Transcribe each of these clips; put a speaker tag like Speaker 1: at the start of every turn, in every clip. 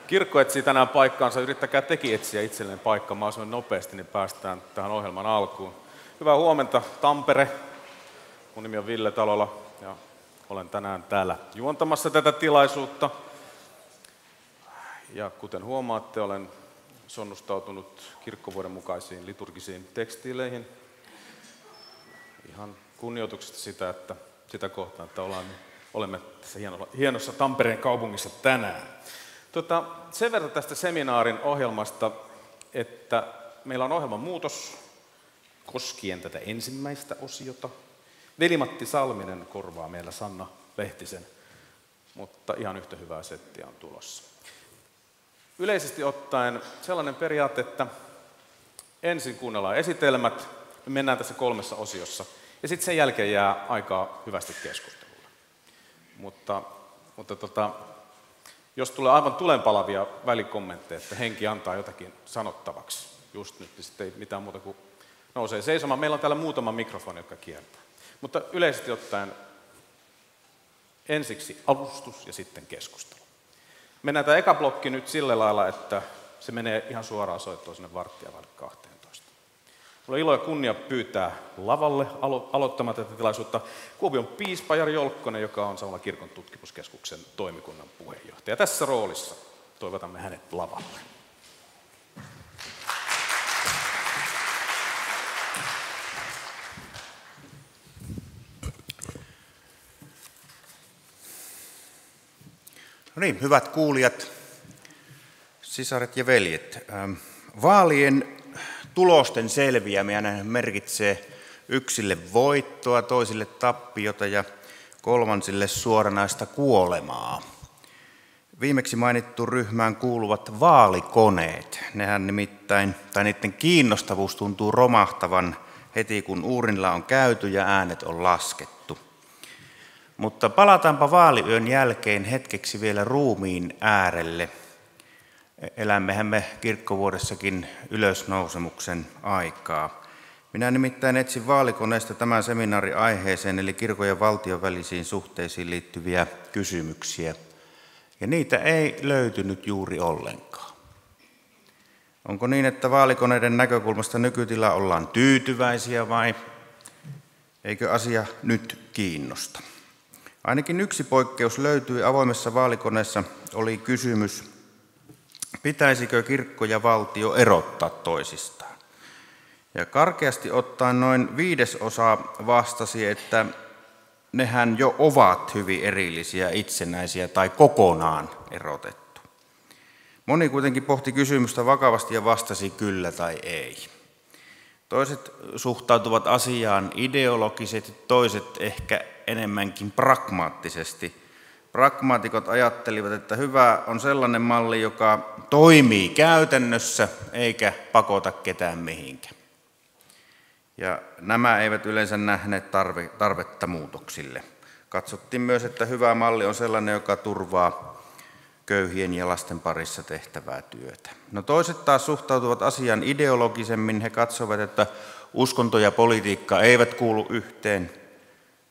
Speaker 1: Kirkko etsii tänään paikkaansa, yrittäkää teki etsiä itselleen paikka mahdollisimman nopeasti, niin päästään tähän ohjelman alkuun. Hyvää huomenta Tampere. Mun nimi on Ville Talola ja olen tänään täällä juontamassa tätä tilaisuutta. Ja kuten huomaatte, olen sonnustautunut kirkkovuoden mukaisiin liturgisiin tekstiileihin. Ihan kunnioituksesta sitä kohtaan, että olemme tässä hienossa Tampereen kaupungissa tänään. Sen verran tästä seminaarin ohjelmasta, että meillä on ohjelman muutos koskien tätä ensimmäistä osiota. Veli-Matti Salminen korvaa meillä Sanna Lehtisen, mutta ihan yhtä hyvää settiä on tulossa. Yleisesti ottaen sellainen periaate, että ensin kuunnellaan esitelmät, me mennään tässä 3 osiossa ja sitten sen jälkeen jää aikaa hyvästi keskustelulle. Mutta jos tulee aivan tulenpalavia välikommentteja, että henki antaa jotakin sanottavaksi just nyt, niin sitten ei mitään muuta kuin nousee seisomaan. Meillä on täällä muutama mikrofoni, jotka kiertää. Mutta yleisesti ottaen ensiksi alustus ja sitten keskustelu. Mennään tämä eka blokki nyt sillä lailla, että se menee ihan suoraan soittoon sinne 11:15. Mulla on ilo ja kunnia pyytää lavalle aloittamaan tätä tilaisuutta Kuopion piispa Jari Jolkkonen, joka on samalla Kirkon tutkimuskeskuksen toimikunnan puheenjohtaja. Tässä roolissa toivotamme hänet lavalle.
Speaker 2: No niin, hyvät kuulijat, sisaret ja veljet. Vaalien tulosten selviäminen merkitsee yksille voittoa, toisille tappiota ja kolmansille suoranaista kuolemaa. Viimeksi mainittuun ryhmään kuuluvat vaalikoneet. Nehän nimittäin, tai niiden kiinnostavuus tuntuu romahtavan heti kun uurnilla on käyty ja äänet on laskettu. Mutta palataanpa vaaliyön jälkeen hetkeksi vielä ruumiin äärelle. Elämmehän me kirkkovuodessakin ylösnousemuksen aikaa. Minä nimittäin etsin vaalikoneesta tämän seminaarin aiheeseen, eli kirkon ja valtion välisiin suhteisiin liittyviä kysymyksiä. Ja niitä ei löytynyt juuri ollenkaan. Onko niin, että vaalikoneiden näkökulmasta nykytila ollaan tyytyväisiä vai eikö asia nyt kiinnosta? Ainakin yksi poikkeus löytyi avoimessa vaalikoneessa, oli kysymys, pitäisikö kirkko ja valtio erottaa toisistaan. Ja karkeasti ottaen noin 1/5 vastasi, että nehän jo ovat hyvin erillisiä, itsenäisiä tai kokonaan erotettu. Moni kuitenkin pohti kysymystä vakavasti ja vastasi kyllä tai ei. Toiset suhtautuvat asiaan ideologisesti, toiset ehkä enemmänkin pragmaattisesti. Pragmaatikot ajattelivat, että hyvä on sellainen malli, joka toimii käytännössä eikä pakota ketään mihinkään. Ja nämä eivät yleensä nähneet tarvetta muutoksille. Katsottiin myös, että hyvä malli on sellainen, joka turvaa köyhien ja lasten parissa tehtävää työtä. No toiset taas suhtautuvat asiaan ideologisemmin. He katsovat, että uskonto ja politiikka eivät kuulu yhteen.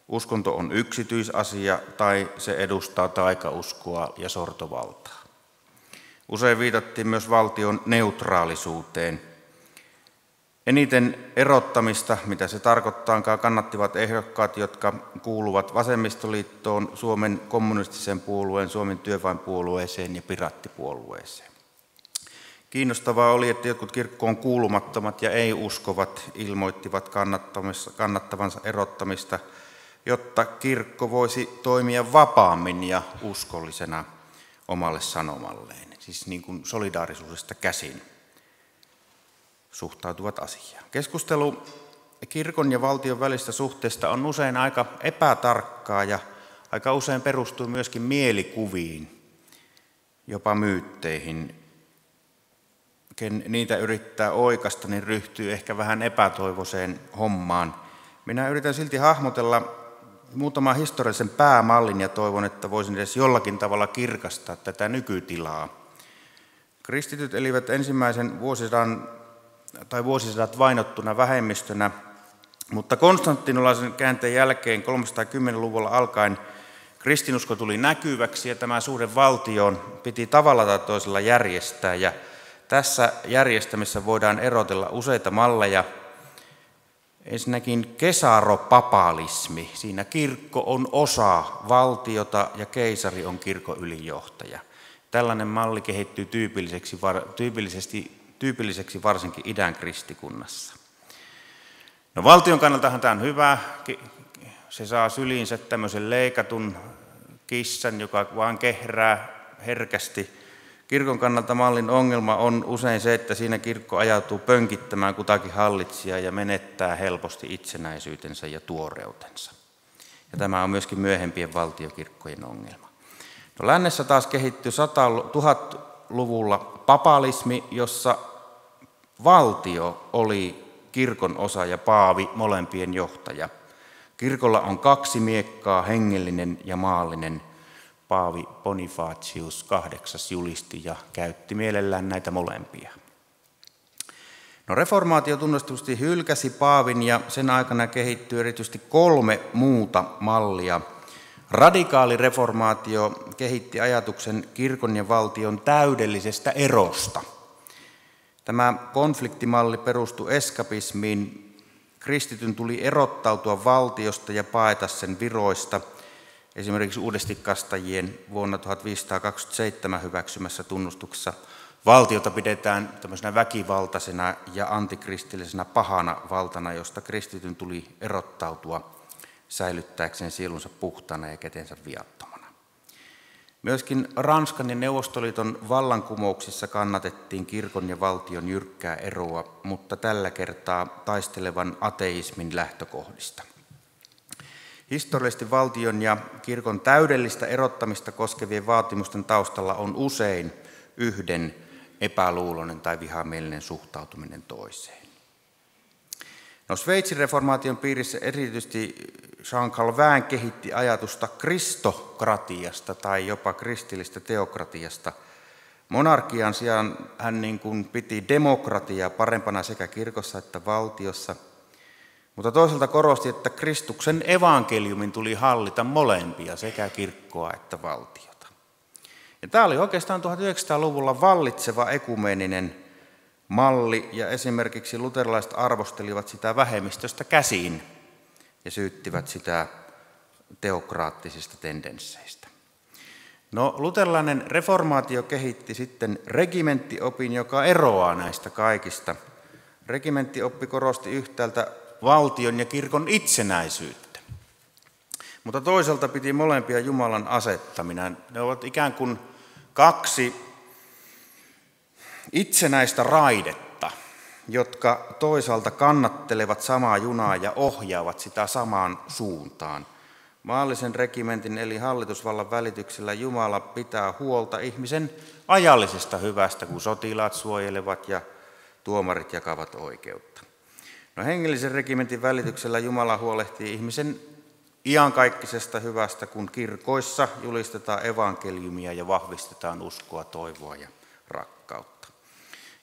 Speaker 2: Uskonto on yksityisasia tai se edustaa taikauskoa ja sortovaltaa. Usein viitattiin myös valtion neutraalisuuteen. Eniten erottamista, mitä se tarkoittaakaan, kannattivat ehdokkaat, jotka kuuluvat vasemmistoliittoon, Suomen kommunistisen puolueen, Suomen työväenpuolueeseen ja piraattipuolueeseen. Kiinnostavaa oli, että jotkut kirkkoon kuulumattomat ja ei-uskovat ilmoittivat kannattavansa erottamista, jotta kirkko voisi toimia vapaammin ja uskollisena omalle sanomalleen. Siis niin kuin solidaarisuudesta käsin suhtautuvat asiaan. Keskustelu kirkon ja valtion välistä suhteesta on usein aika epätarkkaa ja aika usein perustuu myöskin mielikuviin, jopa myytteihin. Ken niitä yrittää oikaista, niin ryhtyy ehkä vähän epätoivoiseen hommaan. Minä yritän silti hahmotella muutaman historiallisen päämallin ja toivon, että voisin edes jollakin tavalla kirkastaa tätä nykytilaa. Kristityt elivät ensimmäisen vuosisadat vainottuna vähemmistönä, mutta konstantinolaisen käänteen jälkeen 310-luvulla alkaen kristinusko tuli näkyväksi ja tämä suhde valtioon piti tavalla tai toisella järjestää. Ja tässä järjestämisessä voidaan erotella useita malleja. Ensinnäkin kesaropapalismi. Siinä kirkko on osa valtiota ja keisari on kirkon ylijohtaja. Tällainen malli kehittyy tyypilliseksi varsinkin idän kristikunnassa. No valtion kannaltahan tämä on hyvä. Se saa syliinsä tämmöisen leikatun kissan, joka vaan kehrää herkästi. Kirkon kannalta mallin ongelma on usein se, että siinä kirkko ajautuu pönkittämään kutakin hallitsijaa ja menettää helposti itsenäisyytensä ja tuoreutensa. Ja tämä on myöskin myöhempien valtiokirkkojen ongelma. No, lännessä taas kehittyi 1000-luvulla papalismi, jossa valtio oli kirkon osa ja paavi molempien johtaja. Kirkolla on 2 miekkaa, hengellinen ja maallinen. Paavi Bonifacius VIII julisti ja käytti mielellään näitä molempia. No, reformaatio tunnustusti hylkäsi paavin ja sen aikana kehittyi erityisesti 3 muuta mallia. Radikaali reformaatio kehitti ajatuksen kirkon ja valtion täydellisestä erosta. Tämä konfliktimalli perustui eskapismiin. Kristityn tuli erottautua valtiosta ja paeta sen viroista. Esimerkiksi uudestikastajien vuonna 1527 hyväksymässä tunnustuksessa valtiota pidetään tämmöisenä väkivaltaisena ja antikristillisenä pahana valtana, josta kristityn tuli erottautua säilyttääkseen sielunsa puhtaana ja kätensä viattomana. Myöskin Ranskan ja Neuvostoliiton vallankumouksissa kannatettiin kirkon ja valtion jyrkkää eroa, mutta tällä kertaa taistelevan ateismin lähtökohdista. Historiallisesti valtion ja kirkon täydellistä erottamista koskevien vaatimusten taustalla on usein yhden epäluuloinen tai vihamielinen suhtautuminen toiseen. No, Sveitsin reformaation piirissä erityisesti Jean Calvin kehitti ajatusta kristokratiasta tai jopa kristillistä teokratiasta. Monarkian sijaan hän piti demokratiaa parempana sekä kirkossa että valtiossa, mutta toisaalta korosti, että Kristuksen evankeliumin tuli hallita molempia, sekä kirkkoa että valtiota. Ja tämä oli oikeastaan 1900-luvulla vallitseva ekumeeninen malli, ja esimerkiksi luterilaiset arvostelivat sitä vähemmistöstä käsin ja syyttivät sitä teokraattisista tendensseistä. No, luterilainen reformaatio kehitti sitten regimenttiopin, joka eroaa näistä kaikista. Regimenttioppi korosti yhtäältä valtion ja kirkon itsenäisyyttä, mutta toisaalta piti molempia Jumalan asettamina. Ne ovat ikään kuin 2 itsenäistä raidetta, jotka toisaalta kannattelevat samaa junaa ja ohjaavat sitä samaan suuntaan. Maallisen regimentin eli hallitusvallan välityksellä Jumala pitää huolta ihmisen ajallisesta hyvästä, kun sotilaat suojelevat ja tuomarit jakavat oikeutta. No, hengellisen regimentin välityksellä Jumala huolehtii ihmisen iankaikkisesta hyvästä, kun kirkoissa julistetaan evankeliumia ja vahvistetaan uskoa, toivoa ja rakkautta.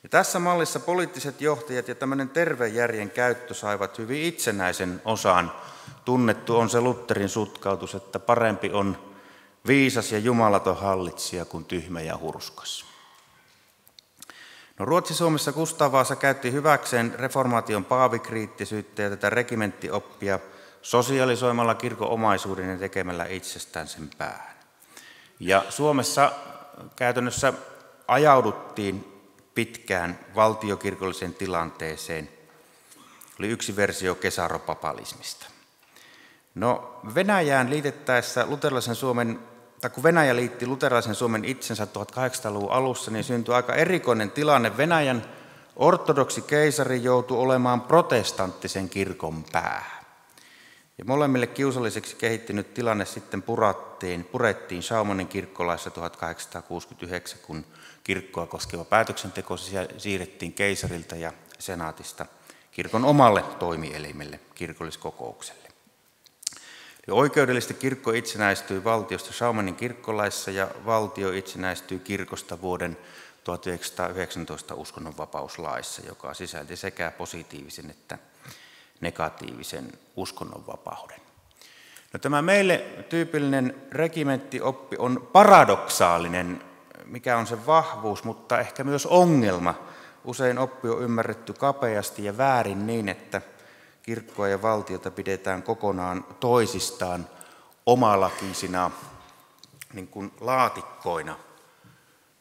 Speaker 2: Ja tässä mallissa poliittiset johtajat ja tämmöinen terve järjen käyttö saivat hyvin itsenäisen osan. Tunnettu on se Lutherin sutkautus, että parempi on viisas ja jumalaton hallitsija kuin tyhmä ja hurskas. No, Ruotsi-Suomessa Kustaa Vaasa käytti hyväkseen reformaation paavikriittisyyttä ja tätä regimenttioppia sosialisoimalla kirkon omaisuuden ja tekemällä itsestään sen päähän. Ja Suomessa käytännössä ajauduttiin pitkään valtiokirkolliseen tilanteeseen. Oli yksi versio kesaropapalismista. No, Venäjään liitettäessä luterilaisen Suomen, tai kun Venäjä liitti luterilaisen Suomen itsensä 1800-luvun alussa, niin syntyi aika erikoinen tilanne. Venäjän ortodoksi keisari joutui olemaan protestanttisen kirkon pää. Ja molemmille kiusalliseksi kehittynyt tilanne sitten purettiin Schaumanin kirkkolaissa 1869, kun kirkkoa koskeva päätöksenteko siirrettiin keisarilta ja senaatista kirkon omalle toimielimelle, kirkolliskokoukselle. Eli oikeudellisesti kirkko itsenäistyi valtiosta Schaumanin kirkkolaissa ja valtio itsenäistyi kirkosta vuoden 1919 uskonnonvapauslaissa, joka sisälti sekä positiivisen että negatiivisen uskonnonvapauden. No, tämä meille tyypillinen regimenttioppi on paradoksaalinen, mikä on se vahvuus, mutta ehkä myös ongelma. Usein oppi on ymmärretty kapeasti ja väärin niin, että kirkkoa ja valtiota pidetään kokonaan toisistaan omalakisina niin kuin laatikkoina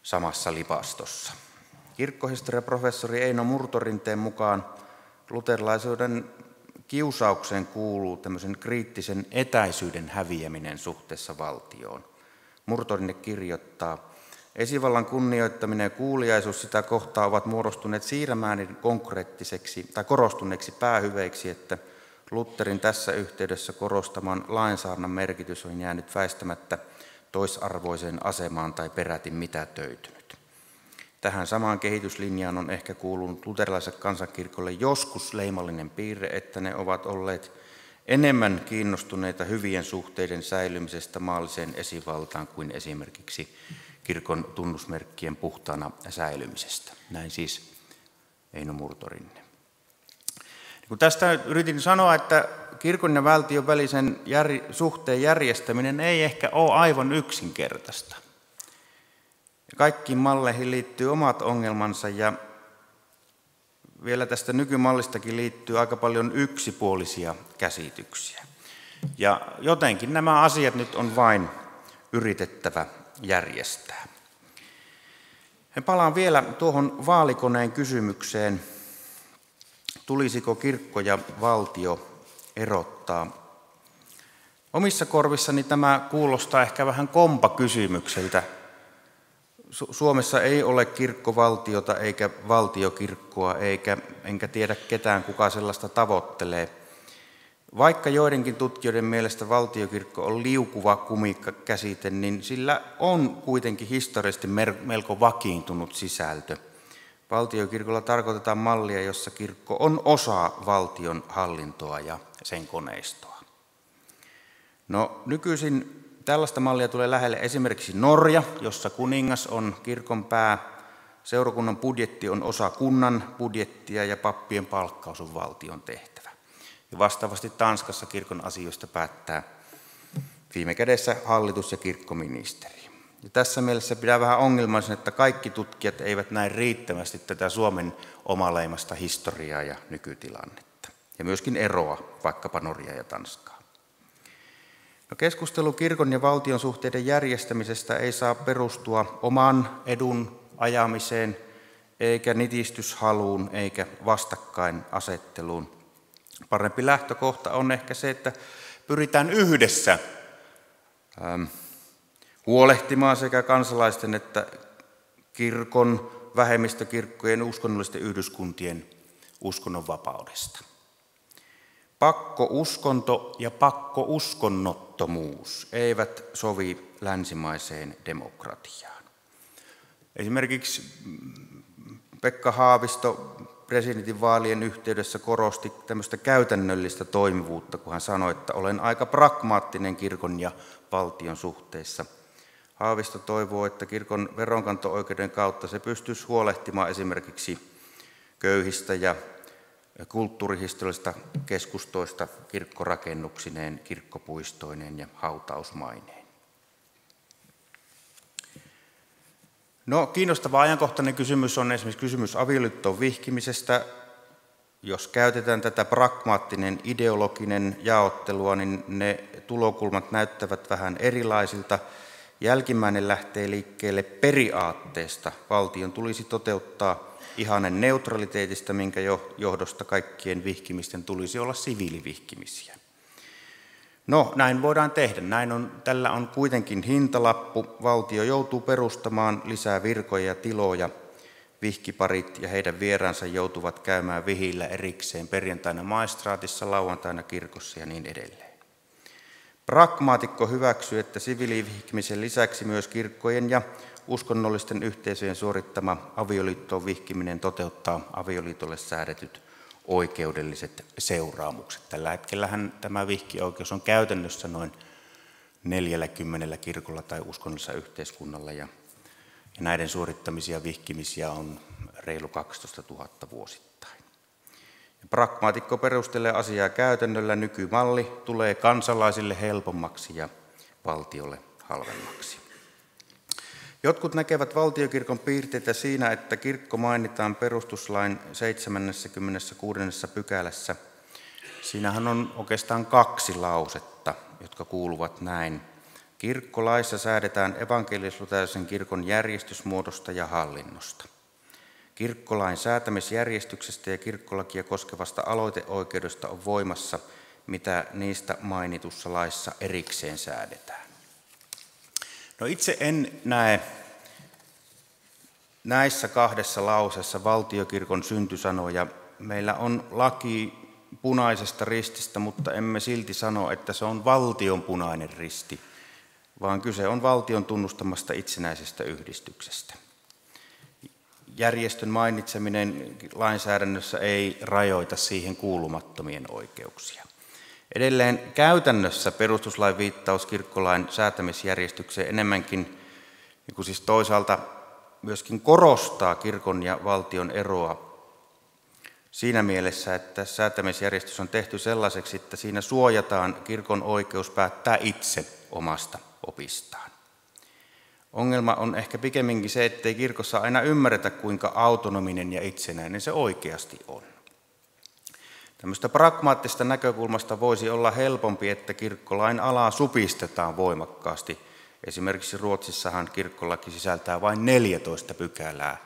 Speaker 2: samassa lipastossa. Kirkkohistoriaprofessori Eino Murtorinteen mukaan luterilaisuuden kiusaukseen kuuluu tämmöisen kriittisen etäisyyden häviäminen suhteessa valtioon. Murtorinne kirjoittaa: esivallan kunnioittaminen ja kuuliaisuus sitä kohtaa ovat muodostuneet siinä määrin konkreettiseksi tai korostuneeksi päähyveiksi, että Lutherin tässä yhteydessä korostaman lainsaarnan merkitys on jäänyt väistämättä toisarvoiseen asemaan tai peräti mitätöitynyt. Tähän samaan kehityslinjaan on ehkä kuulunut luterilaiselle kansankirkolle joskus leimallinen piirre, että ne ovat olleet enemmän kiinnostuneita hyvien suhteiden säilymisestä maalliseen esivaltaan kuin esimerkiksi kirkon tunnusmerkkien puhtaana säilymisestä. Näin siis Eino Murtorinne. Kun tästä yritin sanoa, että kirkon ja valtion välisen suhteen järjestäminen ei ehkä ole aivan yksinkertaista. Kaikkiin malleihin liittyy omat ongelmansa ja vielä tästä nykymallistakin liittyy aika paljon yksipuolisia käsityksiä. Ja jotenkin nämä asiat nyt on vain yritettävä järjestää. Ja palaan vielä tuohon vaalikoneen kysymykseen. Tulisiko kirkko ja valtio erottaa? Omissa korvissani tämä kuulostaa ehkä vähän kompakysymykseltä. Suomessa ei ole kirkkovaltiota eikä valtiokirkkoa, enkä tiedä ketään, kuka sellaista tavoittelee. Vaikka joidenkin tutkijoiden mielestä valtiokirkko on liukuva kumikäsite, niin sillä on kuitenkin historiallisesti melko vakiintunut sisältö. Valtiokirkolla tarkoitetaan mallia, jossa kirkko on osa valtion hallintoa ja sen koneistoa. No, nykyisin tällaista mallia tulee lähelle esimerkiksi Norja, jossa kuningas on kirkon pää, seurakunnan budjetti on osa kunnan budjettia ja pappien palkkaus on valtion tehtävä. Ja vastaavasti Tanskassa kirkon asioista päättää viime kädessä hallitus ja kirkkoministeri. Ja tässä mielessä pidää vähän ongelmaisen, että kaikki tutkijat eivät näe riittävästi tätä Suomen omaleimasta historiaa ja nykytilannetta. Ja myöskin eroa vaikkapa Norjaa ja Tanskaa. No, keskustelu kirkon ja valtion suhteiden järjestämisestä ei saa perustua oman edun ajamiseen, eikä nitistyshaluun, eikä vastakkainasetteluun. Parempi lähtökohta on ehkä se, että pyritään yhdessä huolehtimaan sekä kansalaisten että kirkon, vähemmistökirkkojen ja uskonnollisten yhdyskuntien uskonnonvapaudesta. Pakkouskonto ja pakkouskonnottomuus eivät sovi länsimaiseen demokratiaan. Esimerkiksi Pekka Haavisto presidentinvaalien yhteydessä korosti tämmöistä käytännöllistä toimivuutta, kun hän sanoi, että olen aika pragmaattinen kirkon ja valtion suhteessa. Haavisto toivoo, että kirkon veronkanto-oikeuden kautta se pystyisi huolehtimaan esimerkiksi köyhistä ja kulttuurihistoriallisista keskustoista kirkkorakennuksineen, kirkkopuistoineen ja hautausmaineen. No, kiinnostava ajankohtainen kysymys on esimerkiksi kysymys avioliittoon vihkimisestä. Jos käytetään tätä pragmaattinen ideologinen jaottelua, niin ne tulokulmat näyttävät vähän erilaisilta. Jälkimmäinen lähtee liikkeelle periaatteesta. Valtion tulisi toteuttaa ihanen neutraliteetista, minkä johdosta kaikkien vihkimisten tulisi olla siviilivihkimisiä. No, näin voidaan tehdä. Tällä on kuitenkin hintalappu. Valtio joutuu perustamaan lisää virkoja ja tiloja. Vihkiparit ja heidän vieraansa joutuvat käymään vihillä erikseen perjantaina maistraatissa, lauantaina kirkossa ja niin edelleen. Pragmaatikko hyväksyy, että siviilivihkimisen lisäksi myös kirkkojen ja uskonnollisten yhteisöjen suorittama avioliittoon vihkiminen toteuttaa avioliitolle säädetyt oikeudelliset seuraamukset. Tällä hetkellähän tämä vihkioikeus on käytännössä noin 40 kirkolla tai uskonnollisella yhteiskunnalla ja näiden suorittamisia vihkimisiä on reilu 12 000 vuosittain. Pragmaatikko perustelee asiaa käytännöllä: nykymalli tulee kansalaisille helpommaksi ja valtiolle halvemmaksi. Jotkut näkevät valtiokirkon piirteitä siinä, että kirkko mainitaan perustuslain 76. pykälässä. Siinähän on oikeastaan 2 lausetta, jotka kuuluvat näin. Kirkkolaissa säädetään evankelis-luterilaisen kirkon järjestysmuodosta ja hallinnosta. Kirkkolain säätämisjärjestyksestä ja kirkkolakia koskevasta aloiteoikeudesta on voimassa, mitä niistä mainitussa laissa erikseen säädetään. No itse en näe näissä 2 lauseessa valtiokirkon syntysanoja. Meillä on laki punaisesta rististä, mutta emme silti sano, että se on valtion punainen risti, vaan kyse on valtion tunnustamasta itsenäisestä yhdistyksestä. Järjestön mainitseminen lainsäädännössä ei rajoita siihen kuulumattomien oikeuksia. Edelleen käytännössä perustuslain viittaus kirkkolain säätämisjärjestykseen enemmänkin niin kuin siis toisaalta myöskin korostaa kirkon ja valtion eroa siinä mielessä, että säätämisjärjestys on tehty sellaiseksi, että siinä suojataan kirkon oikeus päättää itse omasta opistaan. Ongelma on ehkä pikemminkin se, ettei kirkossa aina ymmärretä, kuinka autonominen ja itsenäinen se oikeasti on. Tämmöistä pragmaattista näkökulmasta voisi olla helpompi, että kirkkolain alaa supistetaan voimakkaasti. Esimerkiksi Ruotsissahan kirkkolaki sisältää vain 14 pykälää.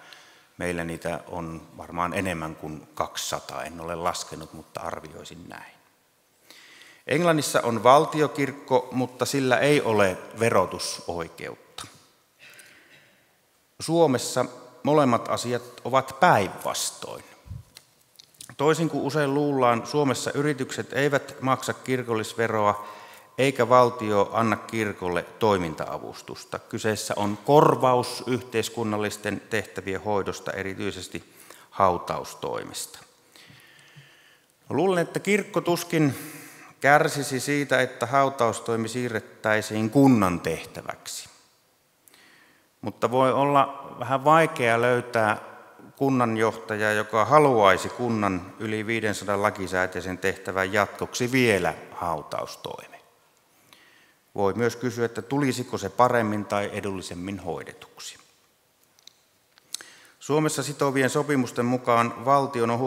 Speaker 2: Meillä niitä on varmaan enemmän kuin 200, en ole laskenut, mutta arvioisin näin. Englannissa on valtiokirkko, mutta sillä ei ole verotusoikeutta. Suomessa molemmat asiat ovat päinvastoin. Toisin kuin usein luullaan, Suomessa yritykset eivät maksa kirkollisveroa eikä valtio anna kirkolle toiminta-avustusta. Kyseessä on korvaus yhteiskunnallisten tehtävien hoidosta, erityisesti hautaustoimesta. Luulen, että kirkko tuskin kärsisi siitä, että hautaustoimi siirrettäisiin kunnan tehtäväksi. Mutta voi olla vähän vaikea löytää kunnanjohtaja, joka haluaisi kunnan yli 500 lakisääteisen tehtävän jatkoksi vielä hautaustoimen. Voi myös kysyä, että tulisiko se paremmin tai edullisemmin hoidetuksi. Suomessa sitovien sopimusten mukaan valtion on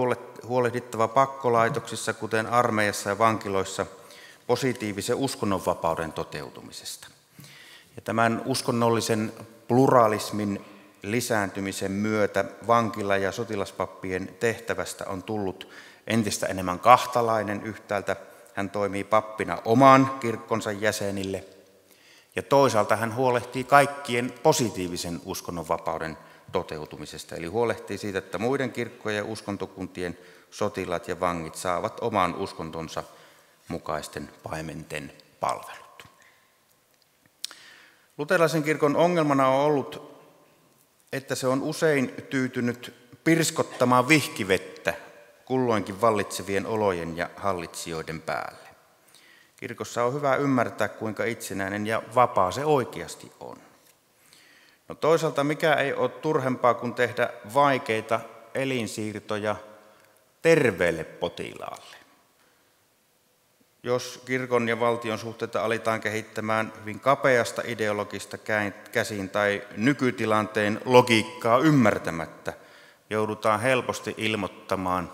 Speaker 2: huolehdittava pakkolaitoksissa, kuten armeijassa ja vankiloissa, positiivisen uskonnonvapauden toteutumisesta. Ja tämän uskonnollisen pluralismin lisääntymisen myötä vankila- ja sotilaspappien tehtävästä on tullut entistä enemmän kahtalainen. Yhtäältä hän toimii pappina oman kirkkonsa jäsenille ja toisaalta hän huolehtii kaikkien positiivisen uskonnonvapauden toteutumisesta. Eli huolehtii siitä, että muiden kirkkojen ja uskontokuntien sotilaat ja vangit saavat oman uskontonsa mukaisten paimenten palvelut. Luterilaisen kirkon ongelmana on ollut, että se on usein tyytynyt pirskottamaan vihkivettä kulloinkin vallitsevien olojen ja hallitsijoiden päälle. Kirkossa on hyvä ymmärtää, kuinka itsenäinen ja vapaa se oikeasti on. No toisaalta mikä ei ole turhempaa kuin tehdä vaikeita elinsiirtoja terveelle potilaalle. Jos kirkon ja valtion suhteita aletaan kehittämään hyvin kapeasta ideologista käsin tai nykytilanteen logiikkaa ymmärtämättä, joudutaan helposti ilmoittamaan,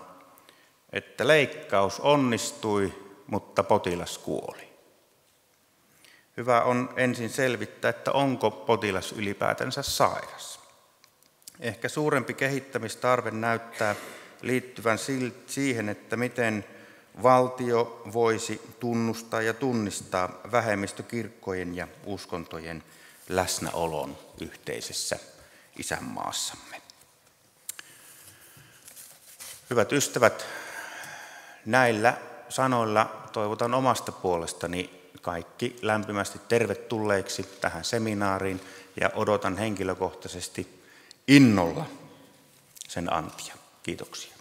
Speaker 2: että leikkaus onnistui, mutta potilas kuoli. Hyvä on ensin selvittää, että onko potilas ylipäätänsä sairas. Ehkä suurempi kehittämistarve näyttää liittyvän siihen, että miten valtio voisi tunnustaa ja tunnistaa vähemmistökirkkojen ja uskontojen läsnäolon yhteisessä isänmaassamme. Hyvät ystävät, näillä sanoilla toivotan omasta puolestani kaikki lämpimästi tervetulleiksi tähän seminaariin ja odotan henkilökohtaisesti innolla sen antia. Kiitoksia.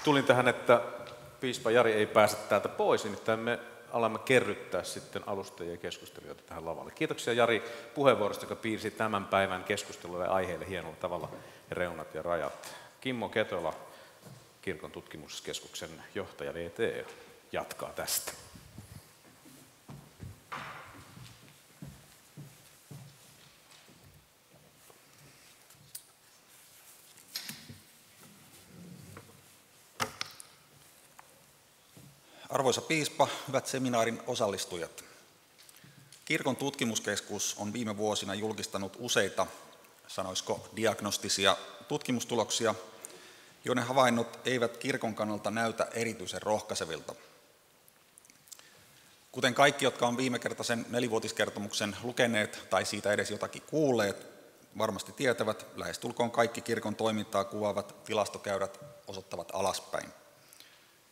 Speaker 1: Tulin tähän, että piispa Jari ei pääse täältä pois, nimittäin me alamme kerryttää sitten alustajia ja keskustelijoita tähän lavalle. Kiitoksia Jari puheenvuorosta, joka piirsi tämän päivän keskustelulle aiheelle hienolla tavalla reunat ja rajat. Kimmo Ketola, Kirkon tutkimuskeskuksen johtaja VT, jatkaa tästä.
Speaker 3: Arvoisa piispa, hyvät seminaarin osallistujat. Kirkon tutkimuskeskus on viime vuosina julkistanut useita, sanoisiko diagnostisia tutkimustuloksia, joiden havainnot eivät kirkon kannalta näytä erityisen rohkaisevilta. Kuten kaikki, jotka on viimekertaisen nelivuotiskertomuksen lukeneet tai siitä edes jotakin kuulleet, varmasti tietävät, lähestulkoon kaikki kirkon toimintaa kuvaavat tilastokäyrät osoittavat alaspäin.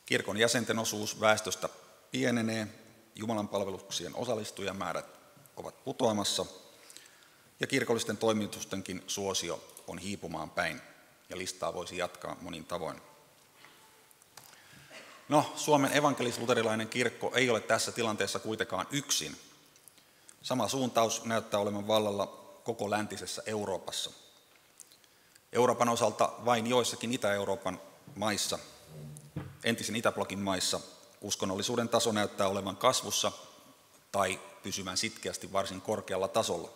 Speaker 3: Kirkon jäsenten osuus väestöstä pienenee, jumalanpalveluksien osallistujamäärät ovat putoamassa ja kirkollisten toimitustenkin suosio on hiipumaan päin, ja listaa voisi jatkaa monin tavoin. No, Suomen evankelis-luterilainen kirkko ei ole tässä tilanteessa kuitenkaan yksin. Sama suuntaus näyttää olevan vallalla koko läntisessä Euroopassa. Euroopan osalta vain joissakin Itä-Euroopan maissa, entisen Itäblokin maissa, uskonnollisuuden taso näyttää olevan kasvussa tai pysyvän sitkeästi varsin korkealla tasolla.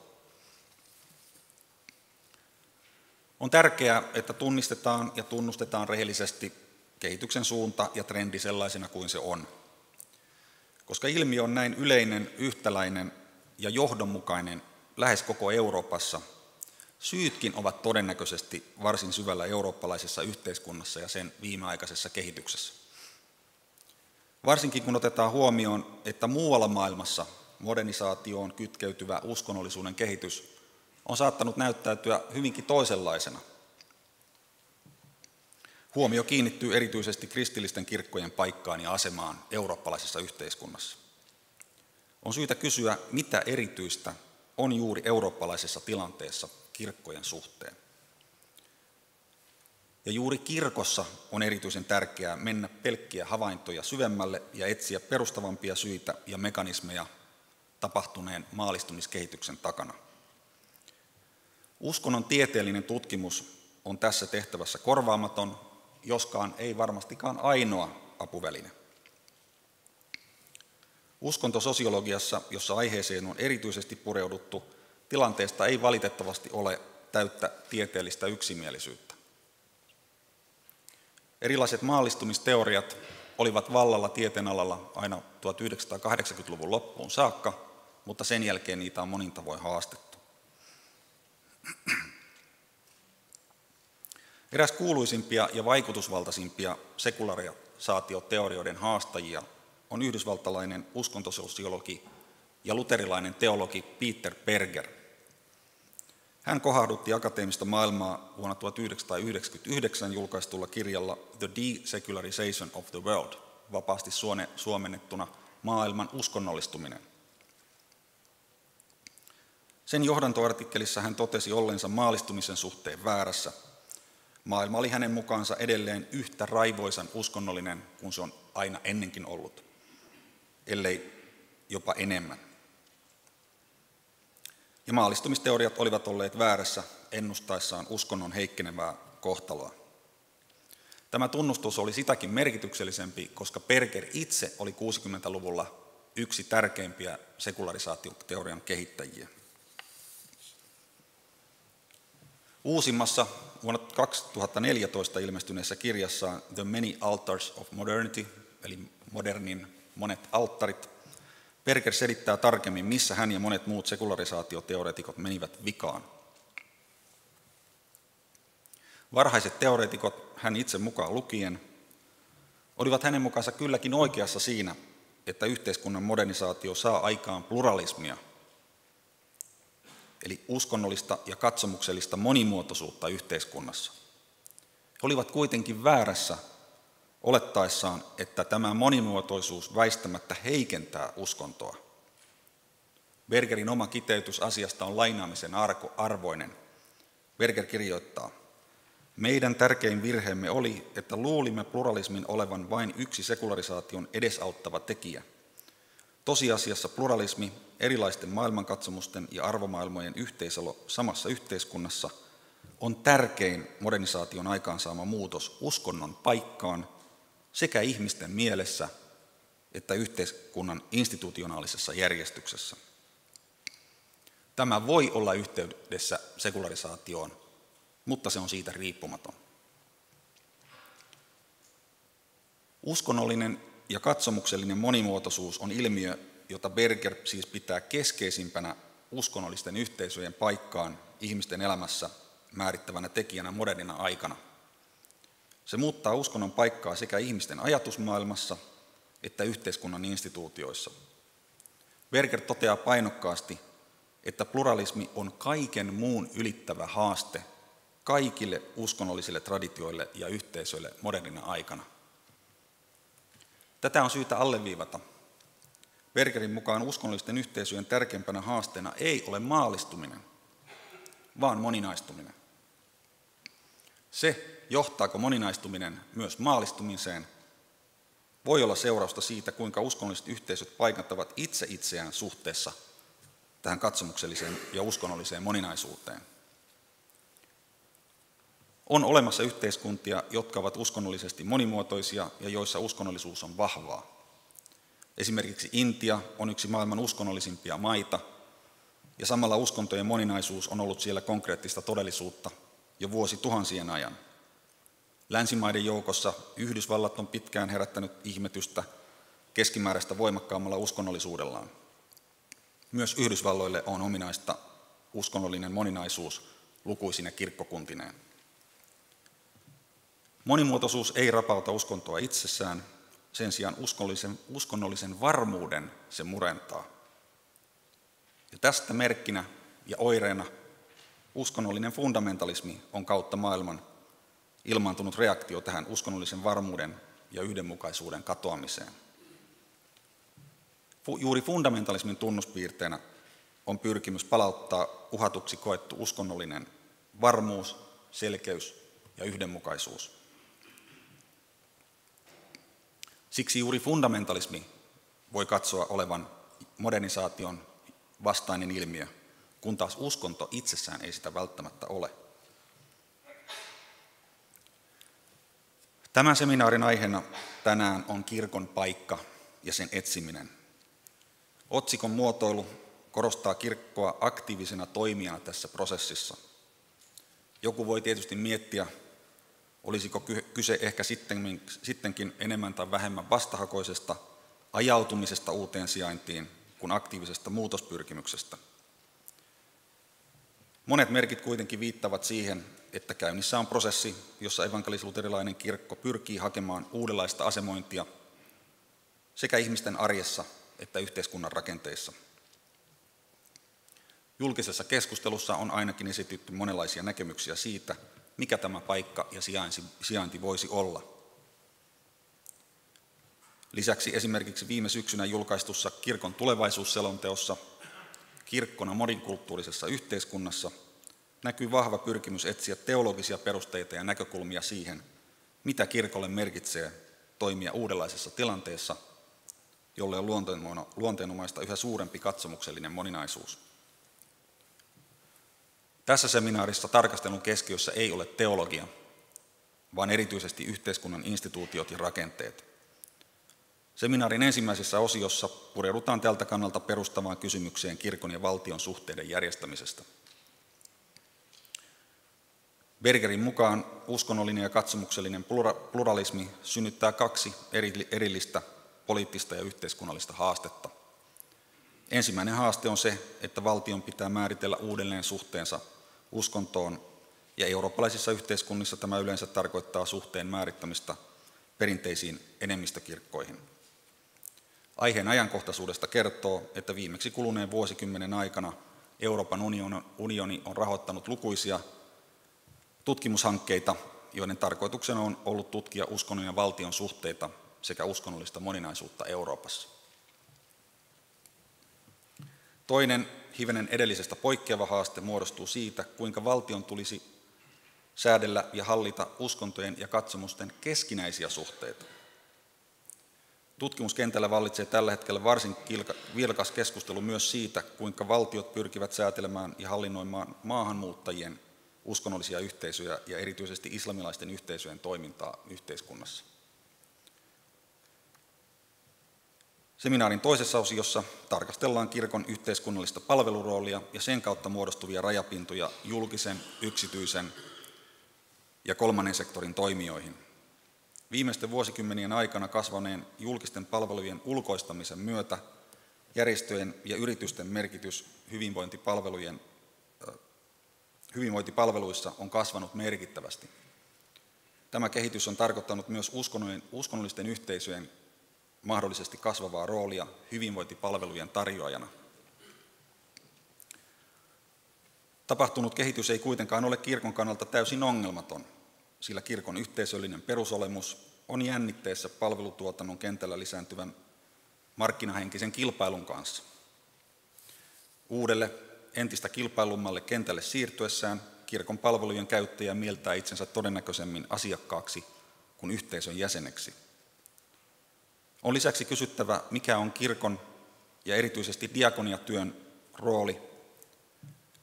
Speaker 3: On tärkeää, että tunnistetaan ja tunnustetaan rehellisesti kehityksen suunta ja trendi sellaisena kuin se on. Koska ilmiö on näin yleinen, yhtäläinen ja johdonmukainen lähes koko Euroopassa, syytkin ovat todennäköisesti varsin syvällä eurooppalaisessa yhteiskunnassa ja sen viimeaikaisessa kehityksessä. Varsinkin kun otetaan huomioon, että muualla maailmassa modernisaatioon kytkeytyvä uskonnollisuuden kehitys on saattanut näyttäytyä hyvinkin toisenlaisena. Huomio kiinnittyy erityisesti kristillisten kirkkojen paikkaan ja asemaan eurooppalaisessa yhteiskunnassa. On syytä kysyä, mitä erityistä on juuri eurooppalaisessa tilanteessa kirkkojen suhteen. Ja juuri kirkossa on erityisen tärkeää mennä pelkkiä havaintoja syvemmälle ja etsiä perustavampia syitä ja mekanismeja tapahtuneen maallistumiskehityksen takana. Uskonnon tieteellinen tutkimus on tässä tehtävässä korvaamaton, joskaan ei varmastikaan ainoa apuväline. Uskontososiologiassa, jossa aiheeseen on erityisesti pureuduttu, tilanteesta ei valitettavasti ole täyttä tieteellistä yksimielisyyttä. Erilaiset maallistumisteoriat olivat vallalla tieteenalalla aina 1980-luvun loppuun saakka, mutta sen jälkeen niitä on monin tavoin haastettu. Eräs kuuluisimpia ja vaikutusvaltaisimpia sekularisaatioteorioiden haastajia on yhdysvaltalainen uskontososiologi ja luterilainen teologi Peter Berger. Hän kohahdutti akateemista maailmaa vuonna 1999 julkaistulla kirjalla The Desecularization of the World, vapaasti suomennettuna maailman uskonnollistuminen. Sen johdantoartikkelissa hän totesi olleensa maallistumisen suhteen väärässä. Maailma oli hänen mukaansa edelleen yhtä raivoisan uskonnollinen kuin se on aina ennenkin ollut, ellei jopa enemmän. Ja maallistumisteoriat olivat olleet väärässä ennustaessaan uskonnon heikkenevää kohtaloa. Tämä tunnustus oli sitäkin merkityksellisempi, koska Berger itse oli 60-luvulla yksi tärkeimpiä sekularisaatioteorian kehittäjiä. Uusimmassa vuonna 2014 ilmestyneessä kirjassaan The Many Altars of Modernity, eli modernin monet alttarit, Berger selittää tarkemmin, missä hän ja monet muut sekularisaatioteoreetikot menivät vikaan. Varhaiset teoreetikot, hän itse mukaan lukien, olivat hänen mukaansa kylläkin oikeassa siinä, että yhteiskunnan modernisaatio saa aikaan pluralismia, eli uskonnollista ja katsomuksellista monimuotoisuutta yhteiskunnassa. He olivat kuitenkin väärässä olettaessaan, että tämä monimuotoisuus väistämättä heikentää uskontoa. Bergerin oma kiteytys asiasta on lainaamisen arvoinen. Berger kirjoittaa, meidän tärkein virheemme oli, että luulimme pluralismin olevan vain yksi sekularisaation edesauttava tekijä. Tosiasiassa pluralismi, erilaisten maailmankatsomusten ja arvomaailmojen yhteiselo samassa yhteiskunnassa on tärkein modernisaation aikaansaama muutos uskonnon paikkaan sekä ihmisten mielessä että yhteiskunnan institutionaalisessa järjestyksessä. Tämä voi olla yhteydessä sekularisaatioon, mutta se on siitä riippumaton. Uskonnollinen ja katsomuksellinen monimuotoisuus on ilmiö, jota Berger siis pitää keskeisimpänä uskonnollisten yhteisöjen paikkaan ihmisten elämässä määrittävänä tekijänä modernina aikana. Se muuttaa uskonnon paikkaa sekä ihmisten ajatusmaailmassa että yhteiskunnan instituutioissa. Berger toteaa painokkaasti, että pluralismi on kaiken muun ylittävä haaste kaikille uskonnollisille traditioille ja yhteisöille modernina aikana. Tätä on syytä alleviivata. Bergerin mukaan uskonnollisten yhteisöjen tärkeimpänä haasteena ei ole maallistuminen, vaan moninaistuminen. Se, johtaako moninaistuminen myös maallistumiseen, voi olla seurausta siitä, kuinka uskonnolliset yhteisöt paikattavat itse itseään suhteessa tähän katsomukselliseen ja uskonnolliseen moninaisuuteen. On olemassa yhteiskuntia, jotka ovat uskonnollisesti monimuotoisia ja joissa uskonnollisuus on vahvaa. Esimerkiksi Intia on yksi maailman uskonnollisimpia maita, ja samalla uskontojen moninaisuus on ollut siellä konkreettista todellisuutta jo vuosituhansien ajan. Länsimaiden joukossa Yhdysvallat on pitkään herättänyt ihmetystä keskimääräistä voimakkaammalla uskonnollisuudellaan. Myös Yhdysvalloille on ominaista uskonnollinen moninaisuus lukuisine kirkkokuntineen. Monimuotoisuus ei rapauta uskontoa itsessään, sen sijaan uskonnollisen varmuuden se murentaa. Ja tästä merkkinä ja oireena uskonnollinen fundamentalismi on kautta maailman ilmaantunut reaktio tähän uskonnollisen varmuuden ja yhdenmukaisuuden katoamiseen. Juuri fundamentalismin tunnuspiirteenä on pyrkimys palauttaa uhatuksi koettu uskonnollinen varmuus, selkeys ja yhdenmukaisuus. Siksi juuri fundamentalismi voi katsoa olevan modernisaation vastainen ilmiö, kun taas uskonto itsessään ei sitä välttämättä ole. Tämän seminaarin aiheena tänään on kirkon paikka ja sen etsiminen. Otsikon muotoilu korostaa kirkkoa aktiivisena toimijana tässä prosessissa. Joku voi tietysti miettiä, olisiko kyse ehkä sittenkin enemmän tai vähemmän vastahakoisesta ajautumisesta uuteen sijaintiin kuin aktiivisesta muutospyrkimyksestä. Monet merkit kuitenkin viittavat siihen, että käynnissä on prosessi, jossa evankelis-luterilainen kirkko pyrkii hakemaan uudenlaista asemointia sekä ihmisten arjessa että yhteiskunnan rakenteissa. Julkisessa keskustelussa on ainakin esitetty monenlaisia näkemyksiä siitä, mikä tämä paikka ja sijainti voisi olla. Lisäksi esimerkiksi viime syksynä julkaistussa kirkon tulevaisuusselonteossa kirkkona monikulttuurisessa yhteiskunnassa näkyy vahva pyrkimys etsiä teologisia perusteita ja näkökulmia siihen, mitä kirkolle merkitsee toimia uudenlaisessa tilanteessa, jolle on luonteenomaista yhä suurempi katsomuksellinen moninaisuus. Tässä seminaarissa tarkastelun keskiössä ei ole teologia, vaan erityisesti yhteiskunnan instituutiot ja rakenteet. Seminaarin ensimmäisessä osiossa pureudutaan tältä kannalta perustavaan kysymykseen kirkon ja valtion suhteiden järjestämisestä. Bergerin mukaan uskonnollinen ja katsomuksellinen pluralismi synnyttää kaksi erillistä poliittista ja yhteiskunnallista haastetta. Ensimmäinen haaste on se, että valtion pitää määritellä uudelleen suhteensa uskontoon, ja eurooppalaisissa yhteiskunnissa tämä yleensä tarkoittaa suhteen määrittämistä perinteisiin enemmistökirkkoihin. Aiheen ajankohtaisuudesta kertoo, että viimeksi kuluneen vuosikymmenen aikana Euroopan unioni on rahoittanut lukuisia tutkimushankkeita, joiden tarkoituksena on ollut tutkia uskonnon ja valtion suhteita sekä uskonnollista moninaisuutta Euroopassa. Toinen, hivenen edellisestä poikkeava haaste muodostuu siitä, kuinka valtion tulisi säädellä ja hallita uskontojen ja katsomusten keskinäisiä suhteita. Tutkimuskentällä vallitsee tällä hetkellä varsin vilkas keskustelu myös siitä, kuinka valtiot pyrkivät säätelemään ja hallinnoimaan maahanmuuttajien uskonnollisia yhteisöjä ja erityisesti islamilaisten yhteisöjen toimintaa yhteiskunnassa. Seminaarin toisessa osiossa tarkastellaan kirkon yhteiskunnallista palveluroolia ja sen kautta muodostuvia rajapintoja julkisen, yksityisen ja kolmannen sektorin toimijoihin. Viimeisten vuosikymmenien aikana kasvaneen julkisten palvelujen ulkoistamisen myötä järjestöjen ja yritysten merkitys hyvinvointipalveluissa on kasvanut merkittävästi. Tämä kehitys on tarkoittanut myös uskonnollisten yhteisöjen mahdollisesti kasvavaa roolia hyvinvointipalvelujen tarjoajana. Tapahtunut kehitys ei kuitenkaan ole kirkon kannalta täysin ongelmaton, sillä kirkon yhteisöllinen perusolemus on jännitteessä palvelutuotannon kentällä lisääntyvän markkinahenkisen kilpailun kanssa. Uudelle, entistä kilpailummalle kentälle siirtyessään kirkon palvelujen käyttäjä mieltää itsensä todennäköisemmin asiakkaaksi kuin yhteisön jäseneksi. On lisäksi kysyttävä, mikä on kirkon ja erityisesti diakoniatyön rooli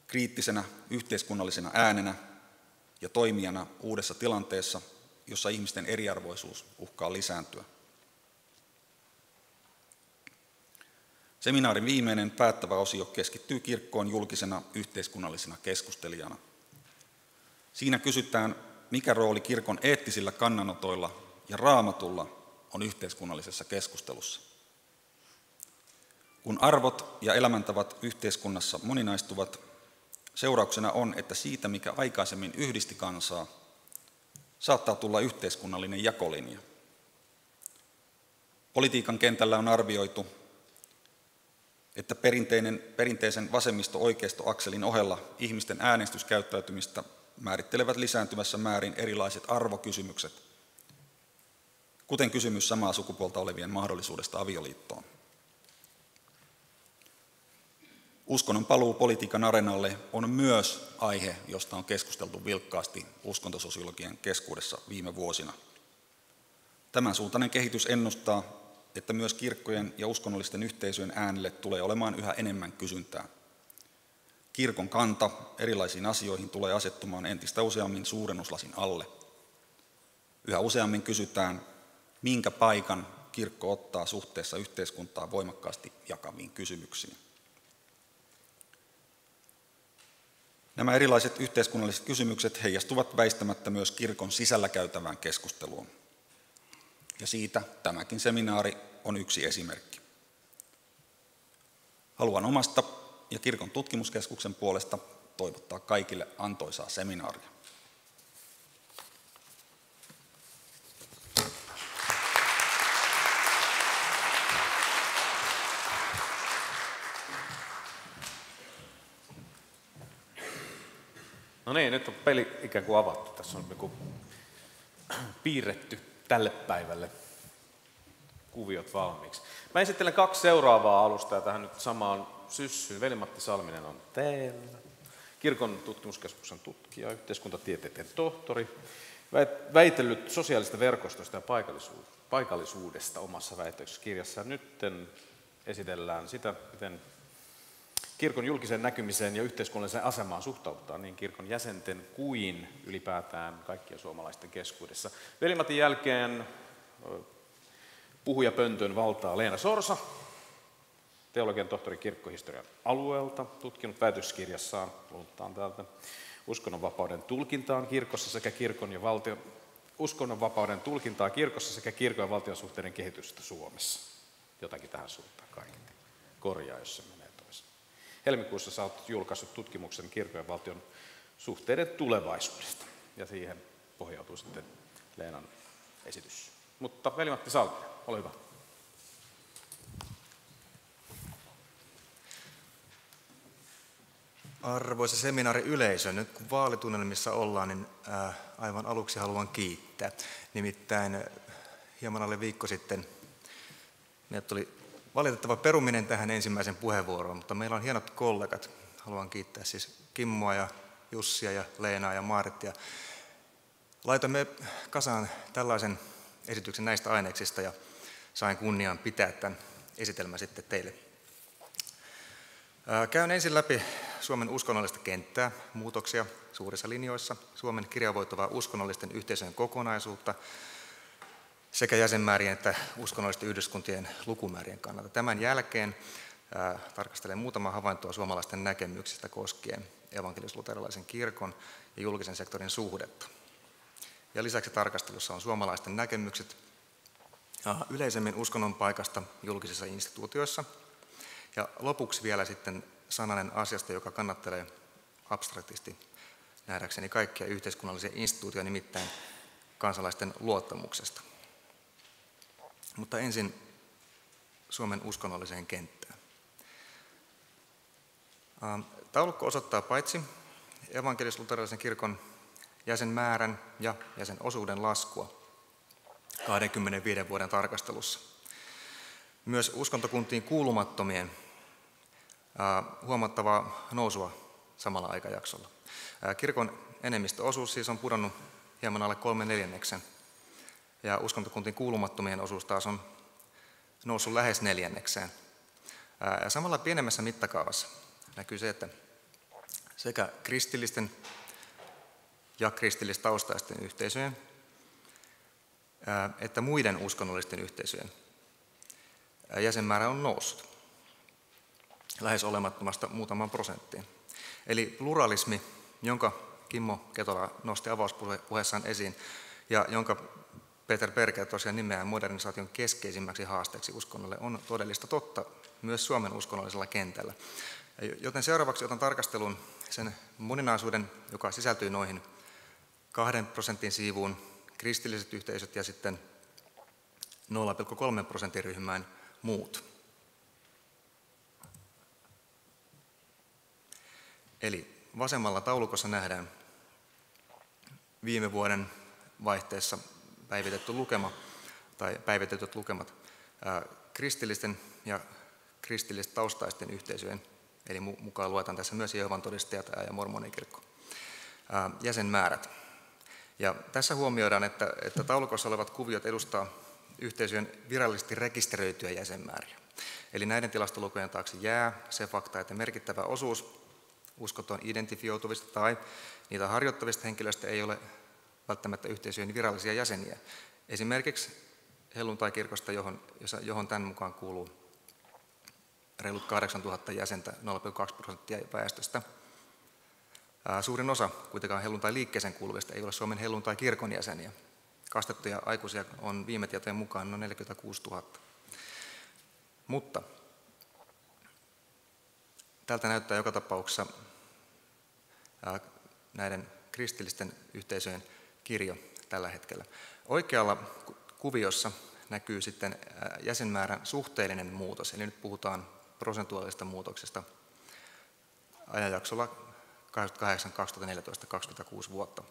Speaker 3: kriittisenä yhteiskunnallisena äänenä ja toimijana uudessa tilanteessa, jossa ihmisten eriarvoisuus uhkaa lisääntyä. Seminaarin viimeinen päättävä osio keskittyy kirkkoon julkisena yhteiskunnallisena keskustelijana. Siinä kysytään, mikä rooli kirkon eettisillä kannanotoilla ja raamatulla on yhteiskunnallisessa keskustelussa. Kun arvot ja elämäntavat yhteiskunnassa moninaistuvat, seurauksena on, että siitä, mikä aikaisemmin yhdisti kansaa, saattaa tulla yhteiskunnallinen jakolinja. Politiikan kentällä on arvioitu, että perinteisen vasemmisto-oikeisto-akselin ohella ihmisten äänestyskäyttäytymistä määrittelevät lisääntyvässä määrin erilaiset arvokysymykset, kuten kysymys samaa sukupuolta olevien mahdollisuudesta avioliittoon. Uskonnon paluu politiikan areenalle on myös aihe, josta on keskusteltu vilkkaasti uskontososiologien keskuudessa viime vuosina. Tämän suuntainen kehitys ennustaa, että myös kirkkojen ja uskonnollisten yhteisöjen äänelle tulee olemaan yhä enemmän kysyntää. Kirkon kanta erilaisiin asioihin tulee asettumaan entistä useammin suurennuslasin alle. Yhä useammin kysytään, minkä paikan kirkko ottaa suhteessa yhteiskuntaa voimakkaasti jakaviin kysymyksiin. Nämä erilaiset yhteiskunnalliset kysymykset heijastuvat väistämättä myös kirkon sisällä käytävään keskusteluun. Ja siitä tämäkin seminaari on yksi esimerkki. Haluan omasta ja kirkon tutkimuskeskuksen puolesta toivottaa kaikille antoisaa seminaaria.
Speaker 1: No niin, nyt on peli ikään kuin avattu. Tässä on joku piirretty tälle päivälle kuviot valmiiksi. Mä esittelen 2 seuraavaa alustaa tähän nyt samaan syssyyn. Veli-Matti Salminen on täällä. Kirkon tutkimuskeskuksen tutkija, yhteiskuntatieteiden tohtori, väitellyt sosiaalista verkostosta ja paikallisuudesta omassa väitöskirjassaan. Nyt esitellään sitä, miten kirkon julkiseen näkymiseen ja yhteiskunnalliseen asemaan suhtaudutaan niin kirkon jäsenten kuin ylipäätään kaikkien suomalaisten keskuudessa. Veli-Matin jälkeen puhujapöntön valtaa Leena Sorsa, teologian tohtori kirkkohistorian alueelta, tutkinut väitöskirjassaan, luultaan täältä, uskonnonvapauden tulkintaa kirkossa sekä kirkon ja valtion valtion suhteiden kehitystä Suomessa. Jotakin tähän suuntaan kaikki. Korjaa, jos se menee toiseen. Helmikuussa sä oot julkaissut tutkimuksen kirkon ja valtion suhteiden tulevaisuudesta. Ja siihen pohjautuu sitten Leenan esitys. Mutta Veli-Matti Salminen, ole hyvä.
Speaker 4: Arvoisa seminaariyleisö, nyt kun vaalitunnelmissa ollaan, niin aivan aluksi haluan kiittää. Nimittäin hieman alle viikko sitten meiltä tuli valitettava peruminen tähän ensimmäisen puheenvuoroon, mutta meillä on hienot kollegat. Haluan kiittää siis Kimmoa ja Jussia ja Leenaa ja Maarettia. Laitamme kasaan tällaisen esityksen näistä aineksista ja sain kunnian pitää tämän esitelmän sitten teille. Käyn ensin läpi Suomen uskonnollista kenttää, muutoksia suurissa linjoissa, Suomen kirjavoittavaa uskonnollisten yhteisöjen kokonaisuutta sekä jäsenmäärien että uskonnollisten yhdyskuntien lukumäärien kannalta. Tämän jälkeen tarkastelen muutamaa havaintoa suomalaisten näkemyksistä koskien evankelis-luterilaisen kirkon ja julkisen sektorin suhdetta. Ja lisäksi tarkastelussa on suomalaisten näkemykset yleisemmin uskonnon paikasta julkisissa instituutioissa. Ja lopuksi vielä sitten sananen asiasta, joka kannattelee abstraktisti nähdäkseni kaikkia yhteiskunnallisia instituutioita, nimittäin kansalaisten luottamuksesta. Mutta ensin Suomen uskonnolliseen kenttään. Taulukko osoittaa paitsi evankelis-luterilaisen kirkon jäsenmäärän ja jäsenosuuden laskua 25 vuoden tarkastelussa. Myös uskontokuntiin kuulumattomien huomattavaa nousua samalla aikajaksolla. Kirkon enemmistöosuus siis on pudonnut hieman alle 3/4, ja uskontokuntiin kuulumattomien osuus taas on noussut lähes 1/4. Ja samalla pienemmässä mittakaavassa näkyy se, että sekä kristillisten ja kristillistaustaisten yhteisöjen että muiden uskonnollisten yhteisöjen jäsenmäärä on noussut lähes olemattomasta muutaman prosenttiin. Eli pluralismi, jonka Kimmo Ketola nosti avauspuheessaan esiin ja jonka Peter Berger tosiaan nimeää modernisaation keskeisimmäksi haasteeksi uskonnolle, on todellista totta myös Suomen uskonnollisella kentällä. Joten seuraavaksi otan tarkasteluun sen moninaisuuden, joka sisältyy noihin 2% siivuun kristilliset yhteisöt ja sitten 0,3% ryhmään muut. Eli vasemmalla taulukossa nähdään viime vuoden vaihteessa päivitetty lukema tai päivitetyt lukemat kristillisten ja kristillistaustaisten yhteisöjen, eli mukaan luetaan tässä myös Jehovan todistajat ja mormonikirkko, jäsenmäärät. Ja tässä huomioidaan, että taulukossa olevat kuviot edustaa yhteisöjen virallisesti rekisteröityjä jäsenmääriä. Eli näiden tilastolukujen taakse jää se fakta, että merkittävä osuus uskontoon identifioituvista tai niitä harjoittavista henkilöistä ei ole välttämättä yhteisöjen virallisia jäseniä. Esimerkiksi helluntaikirkosta, johon tämän mukaan kuuluu reilut 8000 jäsentä, 0,2% väestöstä. Suurin osa kuitenkaan helluntai-liikkeeseen kuuluvista ei ole Suomen helluntai-kirkon jäseniä. Kastettuja aikuisia on viime tietojen mukaan noin 46 000. Mutta tältä näyttää joka tapauksessa näiden kristillisten yhteisöjen kirjo tällä hetkellä. Oikealla kuviossa näkyy sitten jäsenmäärän suhteellinen muutos, eli nyt puhutaan prosentuaalisesta muutoksesta ajanjaksolla 88, 2014, 26 vuotta.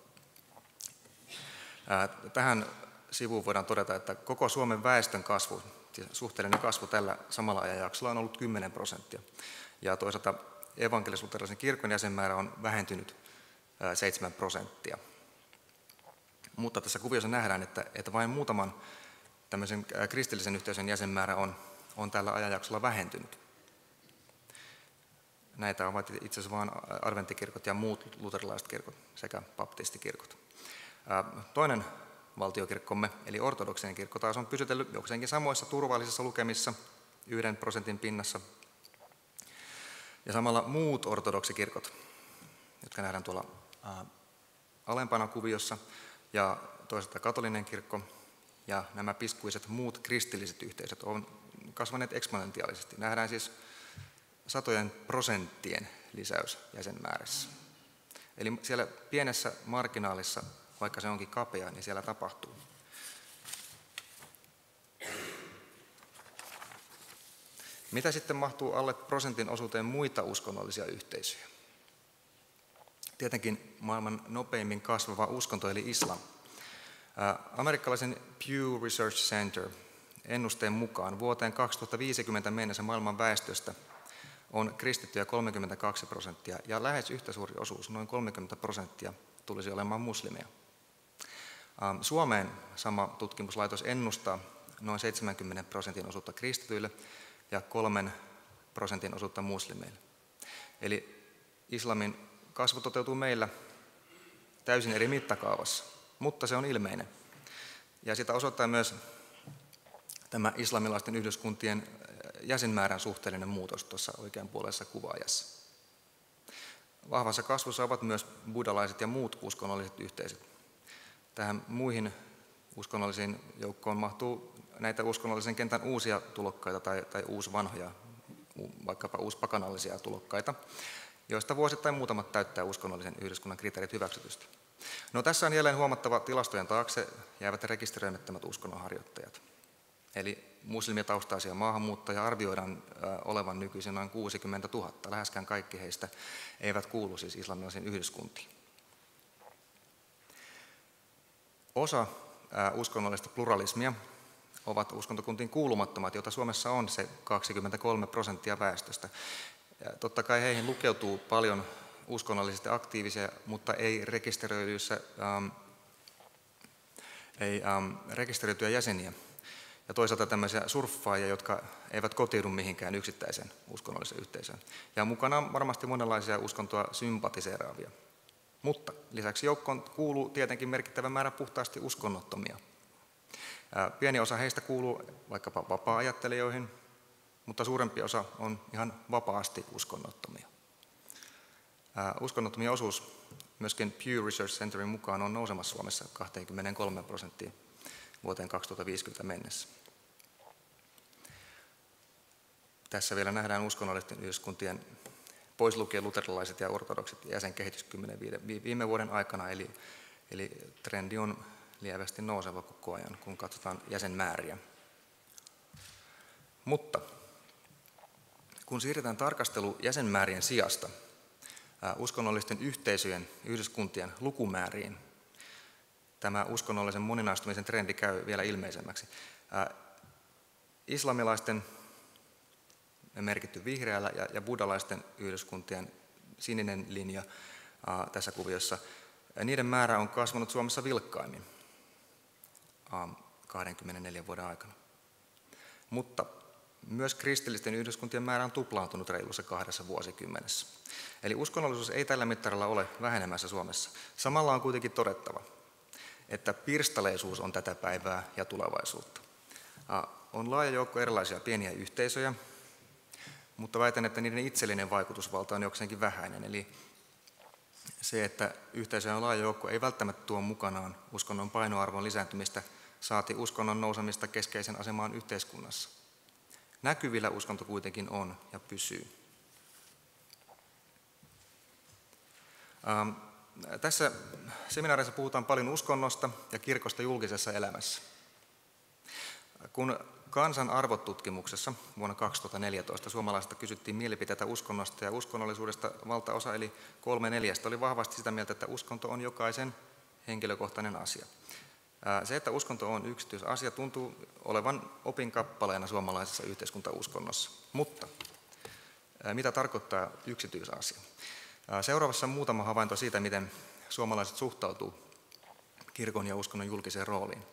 Speaker 4: Tähän sivuun voidaan todeta, että koko Suomen väestön kasvu, suhteellinen kasvu tällä samalla ajanjaksolla on ollut 10%. Ja toisaalta evankelis-luterilaisen kirkon jäsenmäärä on vähentynyt 7%. Mutta tässä kuviossa nähdään, että vain muutaman tämmöisen kristillisen yhteisön jäsenmäärä on tällä ajanjaksolla vähentynyt. Näitä ovat itse asiassa vain adventtikirkot ja muut luterilaiset kirkot sekä baptistikirkot. Toinen valtiokirkkomme, eli ortodoksinen kirkko, taas on pysytellyt jokseenkin samoissa turvallisissa lukemissa 1% pinnassa. Ja samalla muut ortodoksikirkot, jotka nähdään tuolla alempana kuviossa, ja toisaalta katolinen kirkko ja nämä piskuiset muut kristilliset yhteisöt ovat kasvaneet eksponentiaalisesti. Nähdään siis satojen prosenttien lisäys jäsenmäärässä. Eli siellä pienessä marginaalissa, vaikka se onkin kapea, niin siellä tapahtuu. Mitä sitten mahtuu alle prosentin osuuteen muita uskonnollisia yhteisöjä? Tietenkin maailman nopeimmin kasvava uskonto eli islam. Amerikkalaisen Pew Research Center ennusteen mukaan vuoteen 2050 mennessä maailman väestöstä on kristittyjä 32% ja lähes yhtä suuri osuus, noin 30%, tulisi olemaan muslimeja. Suomeen sama tutkimuslaitos ennustaa noin 70% osuutta kristityille ja 3% osuutta muslimeille. Eli islamin kasvu toteutuu meillä täysin eri mittakaavassa, mutta se on ilmeinen. Ja sitä osoittaa myös tämä islamilaisten yhdyskuntien jäsenmäärän suhteellinen muutos tuossa oikeanpuoleisessa kuvaajassa. Vahvassa kasvussa ovat myös buddhalaiset ja muut uskonnolliset yhteisöt. Tähän muihin uskonnollisiin joukkoon mahtuu näitä uskonnollisen kentän uusia tulokkaita tai uusvanhoja, vaikkapa uuspakanallisia tulokkaita, joista vuosittain muutamat täyttää uskonnollisen yhdyskunnan kriteerit hyväksytysti. No, tässä on jälleen huomattava tilastojen taakse jäävät rekisteröimättömät uskonnonharjoittajat. Eli muslimitaustaisia maahanmuuttajia arvioidaan olevan nykyisin noin 60 000. Läheskään kaikki heistä eivät kuulu siis islamilaisiin yhdyskuntiin. Osa uskonnollista pluralismia ovat uskontokuntiin kuulumattomat, joita Suomessa on se 23% väestöstä. Ja totta kai heihin lukeutuu paljon uskonnollisesti aktiivisia, mutta ei rekisteröityjä jäseniä. Ja toisaalta tämmöisiä surffaajia, jotka eivät kotiudu mihinkään yksittäiseen uskonnolliseen yhteisöön. Ja mukana on varmasti monenlaisia uskontoa sympatiseeraavia. Mutta lisäksi joukkoon kuuluu tietenkin merkittävä määrä puhtaasti uskonnottomia. Pieni osa heistä kuuluu vaikkapa vapaa-ajattelijoihin, mutta suurempi osa on ihan vapaasti uskonnottomia. Uskonnottomien osuus myöskin Pew Research Centerin mukaan on nousemassa Suomessa 23% vuoteen 2050 mennessä. Tässä vielä nähdään uskonnollisten yhdyskuntien pois lukien luterilaiset ja ortodoksit jäsenkehitys 10 viime vuoden aikana, eli trendi on lievästi nouseva koko ajan, kun katsotaan jäsenmääriä. Mutta kun siirretään tarkastelu jäsenmäärien sijasta uskonnollisten yhteisöjen, yhdyskuntien lukumääriin, tämä uskonnollisen moninaistumisen trendi käy vielä ilmeisemmäksi. Islamilaisten merkitty vihreällä ja buddhalaisten yhdyskuntien sininen linja tässä kuviossa, niiden määrä on kasvanut Suomessa vilkkaimmin 24 vuoden aikana. Mutta myös kristillisten yhdyskuntien määrä on tuplaantunut reilussa 2 vuosikymmenessä. Eli uskonnollisuus ei tällä mittarilla ole vähenemässä Suomessa. Samalla on kuitenkin todettava, että pirstaleisuus on tätä päivää ja tulevaisuutta. On laaja joukko erilaisia pieniä yhteisöjä, mutta väitän, että niiden itsellinen vaikutusvalta on jokseenkin vähäinen. Eli se, että yhteisöjä on laaja joukko, ei välttämättä tuo mukanaan uskonnon painoarvon lisääntymistä, saati uskonnon nousemista keskeisen asemaan yhteiskunnassa. Näkyvillä uskonto kuitenkin on ja pysyy. Tässä seminaarissa puhutaan paljon uskonnosta ja kirkosta julkisessa elämässä. Kun Kansan arvotutkimuksessa vuonna 2014 suomalaisista kysyttiin mielipiteitä uskonnosta ja uskonnollisuudesta, valtaosa eli 3/4 oli vahvasti sitä mieltä, että uskonto on jokaisen henkilökohtainen asia. Se, että uskonto on yksityisasia, tuntuu olevan opinkappaleena suomalaisessa yhteiskuntauskonnossa. Mutta mitä tarkoittaa yksityisasia? Seuraavassa muutama havainto siitä, miten suomalaiset suhtautuu kirkon ja uskonnon julkiseen rooliin.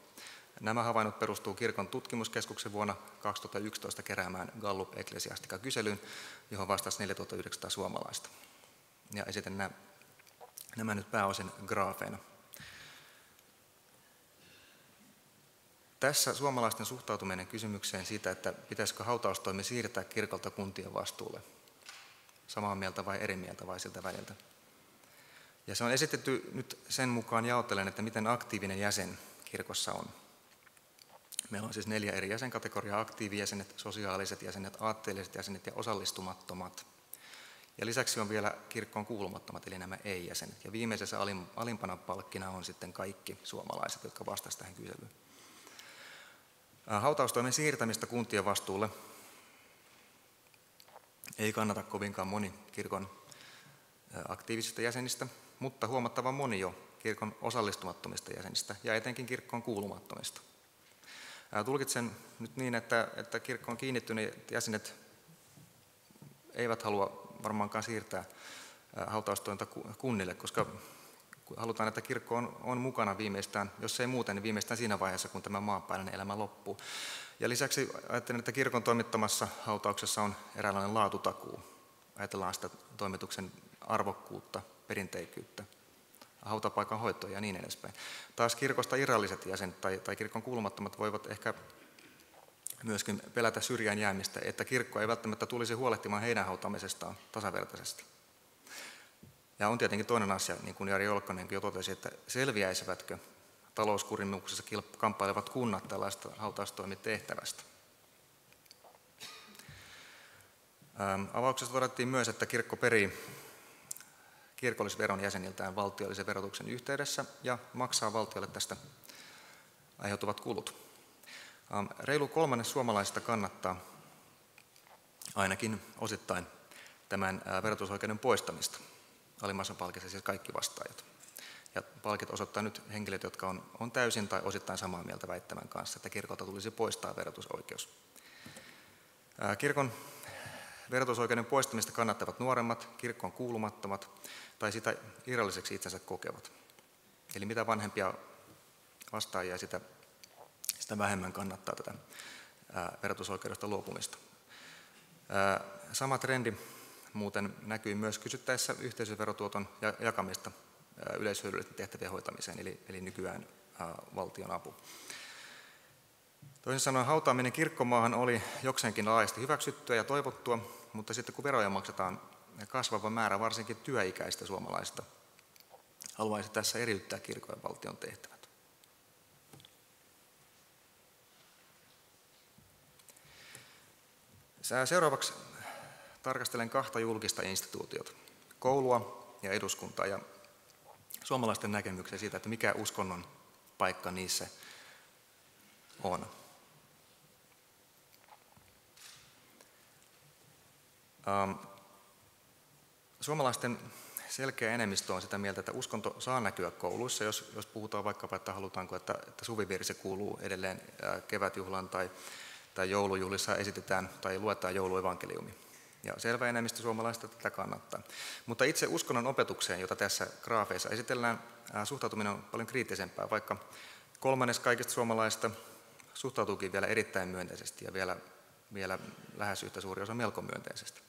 Speaker 4: Nämä havainnot perustuu Kirkon tutkimuskeskuksen vuonna 2011 keräämään Gallup Ecclesiastica-kyselyyn, johon vastasi 4900 suomalaista. Ja esitän nämä nyt pääosin graafeina. Tässä suomalaisten suhtautuminen kysymykseen siitä, että pitäisikö hautaustoimi siirtää kirkolta kuntien vastuulle. Samaa mieltä vai eri mieltä vai siltä väliltä. Ja se on esitetty nyt sen mukaan jaottelen, että miten aktiivinen jäsen kirkossa on. Meillä on siis 4 eri jäsenkategoriaa: aktiivijäsenet, sosiaaliset jäsenet, aatteelliset jäsenet ja osallistumattomat. Ja lisäksi on vielä kirkkoon kuulumattomat, eli nämä ei-jäsenet. Ja viimeisessä alimpana palkkina on sitten kaikki suomalaiset, jotka vastasivat tähän kyselyyn. Hautaustoimen siirtämistä kuntien vastuulle ei kannata kovinkaan moni kirkon aktiivisista jäsenistä, mutta huomattava moni jo kirkon osallistumattomista jäsenistä ja etenkin kirkkoon kuulumattomista. Tulkitsen nyt niin, että kirkkoon kiinnittyneet jäsenet eivät halua varmaankaan siirtää hautaustointa kunnille, koska halutaan, että kirkko on mukana viimeistään, jos ei muuten, niin viimeistään siinä vaiheessa, kun tämä maanpäällinen elämä loppuu. Ja lisäksi ajattelen, että kirkon toimittamassa hautauksessa on eräänlainen laatutakuu. Ajatellaan sitä toimituksen arvokkuutta, perinteikkyyttä, hautapaikan hoitoa ja niin edespäin. Taas kirkosta irralliset jäsenet tai kirkon kuulumattomat voivat ehkä myöskin pelätä syrjään jäämistä, että kirkko ei välttämättä tulisi huolehtimaan heidän hautaamisestaan tasavertaisesti. Ja on tietenkin toinen asia, niin kuin Jari Olkkonenkin jo totesi, että selviäisivätkö talouskurimuksessa kamppailevat kunnat tällaista hautaustoimitehtävästä. Avauksessa todettiin myös, että kirkko perii kirkollisveron jäseniltään valtiollisen verotuksen yhteydessä ja maksaa valtiolle tästä aiheutuvat kulut. Reilu 1/3 suomalaisista kannattaa ainakin osittain tämän verotusoikeuden poistamista. Alimmassa palkissa siis kaikki vastaajat. Ja palkit osoittaa nyt henkilöt, jotka on täysin tai osittain samaa mieltä väittämän kanssa, että kirkolta tulisi poistaa verotusoikeus. Kirkon verotusoikeuden poistamista kannattavat nuoremmat, kirkkoon kuulumattomat tai sitä irralliseksi itsensä kokevat. Eli mitä vanhempia vastaajia, sitä vähemmän kannattaa tätä verotusoikeudesta luopumista. Sama trendi muuten näkyy myös kysyttäessä yhteisöverotuoton jakamista yleishyödyllisten tehtävien hoitamiseen, eli nykyään valtion apu. Toisin sanoen hautaaminen kirkkomaahan oli jokseenkin laajasti hyväksyttyä ja toivottua, mutta sitten kun veroja maksetaan kasvava määrä varsinkin työikäistä suomalaista, haluaisi tässä eriyttää kirkon ja valtion tehtävät. Seuraavaksi tarkastelen 2 julkista instituutiota, koulua ja eduskuntaa, ja suomalaisten näkemyksiä siitä, että mikä uskonnon paikka niissä on. Suomalaisten selkeä enemmistö on sitä mieltä, että uskonto saa näkyä kouluissa, jos puhutaan vaikkapa, että halutaanko, että suvivirsi kuuluu edelleen kevätjuhlaan tai joulujuhlissa esitetään tai luetaan jouluevankeliumi. Ja selvä enemmistö suomalaista tätä kannattaa. Mutta itse uskonnon opetukseen, jota tässä graafeissa esitellään, suhtautuminen on paljon kriittisempää, vaikka 1/3 kaikista suomalaista suhtautuukin vielä erittäin myönteisesti ja vielä lähes yhtä suuri osa melko myönteisesti.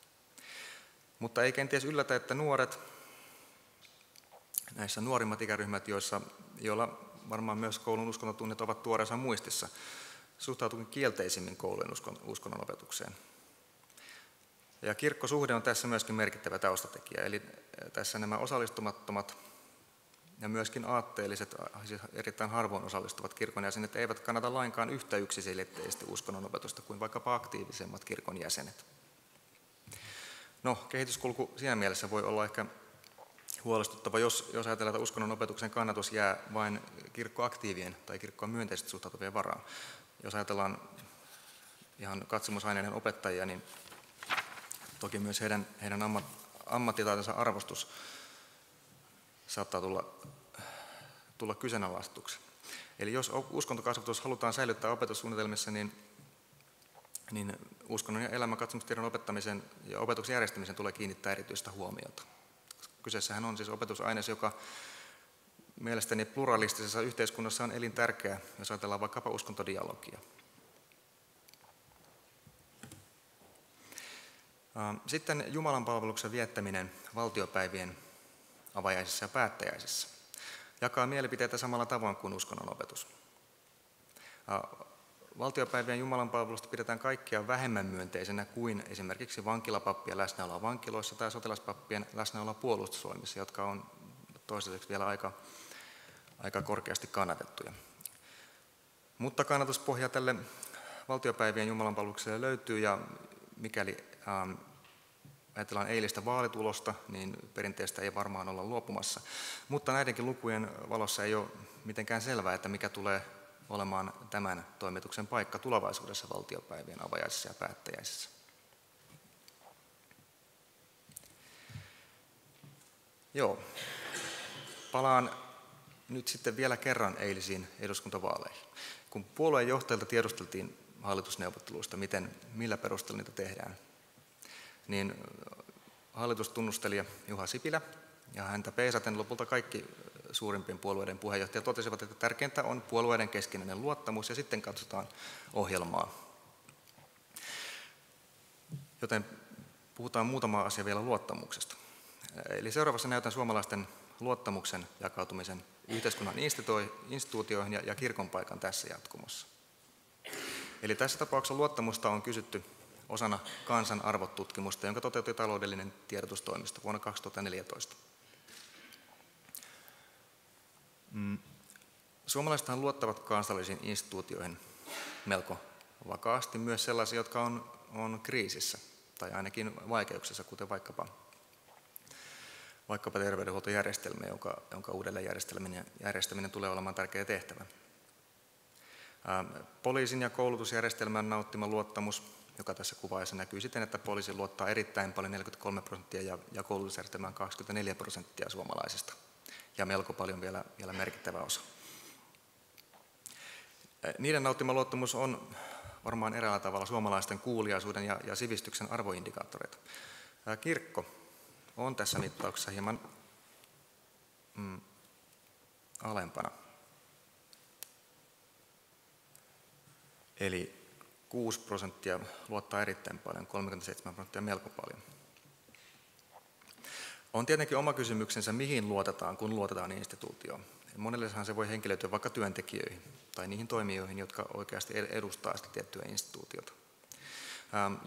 Speaker 4: Mutta ei kenties yllätä, että nuoret, näissä nuorimmat ikäryhmät, joilla varmaan myös koulun uskontotunnit ovat tuoreessa muistissa, suhtautuukin kielteisimmin koulujen uskonnon opetukseen. Ja kirkkosuhde on tässä myöskin merkittävä taustatekijä, eli tässä nämä osallistumattomat ja myöskin aatteelliset, siis erittäin harvoin osallistuvat kirkon jäsenet eivät kannata lainkaan yhtä yksiselitteisesti uskonnon opetusta kuin vaikkapa aktiivisemmat kirkon jäsenet. No, kehityskulku siinä mielessä voi olla ehkä huolestuttava, jos ajatellaan, että uskonnon opetuksen kannatus jää vain kirkkoaktiivien tai kirkkoon myönteisesti suhtautuvien varaan. Jos ajatellaan ihan katsomusaineiden opettajia, niin toki myös heidän ammattitaitonsa arvostus saattaa tulla kyseenalaistetuksi. Eli jos uskontokasvatus halutaan säilyttää opetussuunnitelmissa, niin uskonnon ja elämänkatsomustiedon opettamisen ja opetuksen järjestämisen tulee kiinnittää erityistä huomiota. Kyseessähän on siis opetusaines, joka mielestäni pluralistisessa yhteiskunnassa on elintärkeä, jos ajatellaan vaikkapa uskontodialogia. Sitten jumalanpalveluksen viettäminen valtiopäivien avajaisissa ja päättäjäisissä jakaa mielipiteitä samalla tavoin kuin uskonnon opetus. Valtiopäivien jumalanpalvelusta pidetään kaikkia vähemmän myönteisenä kuin esimerkiksi vankilapappien läsnäoloa vankiloissa tai sotilaspappien läsnäoloa puolustusvoimissa, jotka on toistaiseksi vielä aika korkeasti kannatettuja. Mutta kannatuspohja tälle valtiopäivien jumalanpalvelukselle löytyy, ja mikäli ajatellaan eilistä vaalitulosta, niin perinteestä ei varmaan olla luopumassa. Mutta näidenkin lukujen valossa ei ole mitenkään selvää, että mikä tulee olemaan tämän toimituksen paikka tulevaisuudessa valtiopäivien avajaisissa ja päättäjäisissä. Joo. Palaan nyt sitten vielä kerran eilisiin eduskuntavaaleihin. Kun puolueen johtajilta tiedusteltiin hallitusneuvotteluista, millä perusteella niitä tehdään, niin hallitustunnustelija Juha Sipilä ja häntä peisaten lopulta kaikki suurimpien puolueiden puheenjohtajat totesivat, että tärkeintä on puolueiden keskinäinen luottamus ja sitten katsotaan ohjelmaa. Joten puhutaan muutama asia vielä luottamuksesta. Eli seuraavassa näytän suomalaisten luottamuksen jakautumisen yhteiskunnan instituutioihin ja kirkon paikan tässä jatkumossa. Eli tässä tapauksessa luottamusta on kysytty osana kansan arvotutkimusta, jonka toteutti taloudellinen tiedotustoimisto vuonna 2014. Suomalaisethan luottavat kansallisiin instituutioihin melko vakaasti, myös sellaisia, jotka on kriisissä tai ainakin vaikeuksissa, kuten vaikkapa terveydenhuoltojärjestelmä, jonka uudelleen järjestäminen tulee olemaan tärkeä tehtävä. Poliisin ja koulutusjärjestelmän nauttima luottamus, joka tässä kuvaajassa näkyy siten, että poliisi luottaa erittäin paljon 43% ja koulutusjärjestelmään 24% suomalaisista ja melko paljon vielä merkittävä osa. Niiden nauttima luottamus on varmaan eräällä tavalla suomalaisten kuuliaisuuden ja sivistyksen arvoindikaattoreita. Kirkko on tässä mittauksessa hieman alempana. Eli 6% luottaa erittäin paljon, 37% melko paljon. On tietenkin oma kysymyksensä, mihin luotetaan, kun luotetaan instituutioon. Monellehan se voi henkilöityä vaikka työntekijöihin tai niihin toimijoihin, jotka oikeasti edustaa sitä tiettyä instituutiota.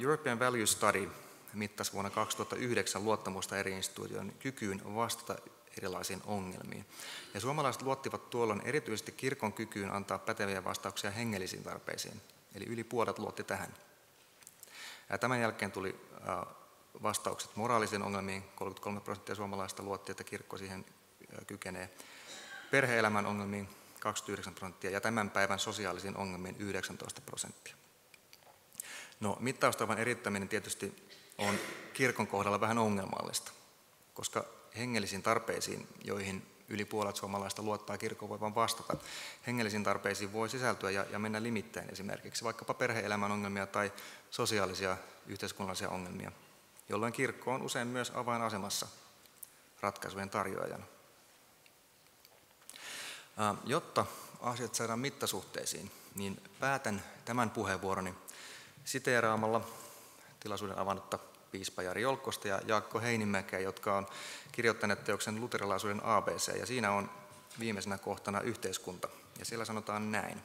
Speaker 4: European Value Study mittasi vuonna 2009 luottamusta eri instituutioiden kykyyn vastata erilaisiin ongelmiin. Ja suomalaiset luottivat tuolloin erityisesti kirkon kykyyn antaa päteviä vastauksia hengellisiin tarpeisiin. Eli yli puolet luotti tähän. Ja tämän jälkeen tuli vastaukset moraalisiin ongelmiin. 33% suomalaisista luotti, että kirkko siihen kykenee. Perhe-elämän ongelmiin 29% ja tämän päivän sosiaalisiin ongelmiin 19%. No, mittaustavan erittäminen tietysti on kirkon kohdalla vähän ongelmallista, koska hengellisiin tarpeisiin, joihin yli puolet suomalaista luottaa kirkon voivan vastata, hengellisiin tarpeisiin voi sisältyä ja mennä limittäin esimerkiksi vaikkapa perhe-elämän ongelmia tai sosiaalisia yhteiskunnallisia ongelmia, jolloin kirkko on usein myös avainasemassa ratkaisujen tarjoajana. Jotta asiat saadaan mittasuhteisiin, niin päätän tämän puheenvuoroni siteeraamalla tilaisuuden avannutta piispa Jari Jolkkosta ja Jaakko Heinimäkeä, jotka on kirjoittaneet teoksen Luterilaisuuden ABC, ja siinä on viimeisenä kohtana yhteiskunta, ja siellä sanotaan näin.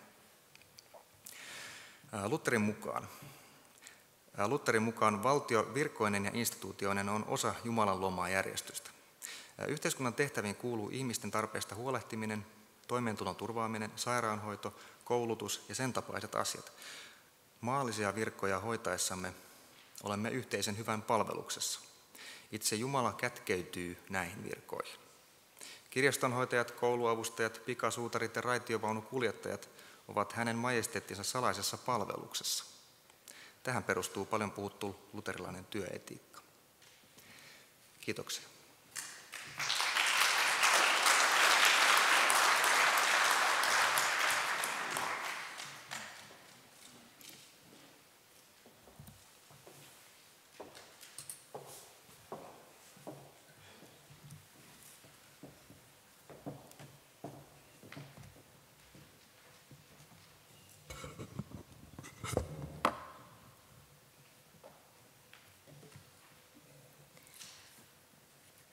Speaker 4: Lutherin mukaan valtio virkoinen ja instituutioinen on osa Jumalan luomaa järjestystä. Yhteiskunnan tehtäviin kuuluu ihmisten tarpeista huolehtiminen, toimeentulon turvaaminen, sairaanhoito, koulutus ja sen tapaiset asiat. Maallisia virkoja hoitaessamme olemme yhteisen hyvän palveluksessa. Itse Jumala kätkeytyy näihin virkoihin. Kirjastonhoitajat, kouluavustajat, pikasuutarit ja raitiovaunukuljettajat ovat hänen majesteettinsa salaisessa palveluksessa. Tähän perustuu paljon puhuttu luterilainen työetiikka. Kiitoksia.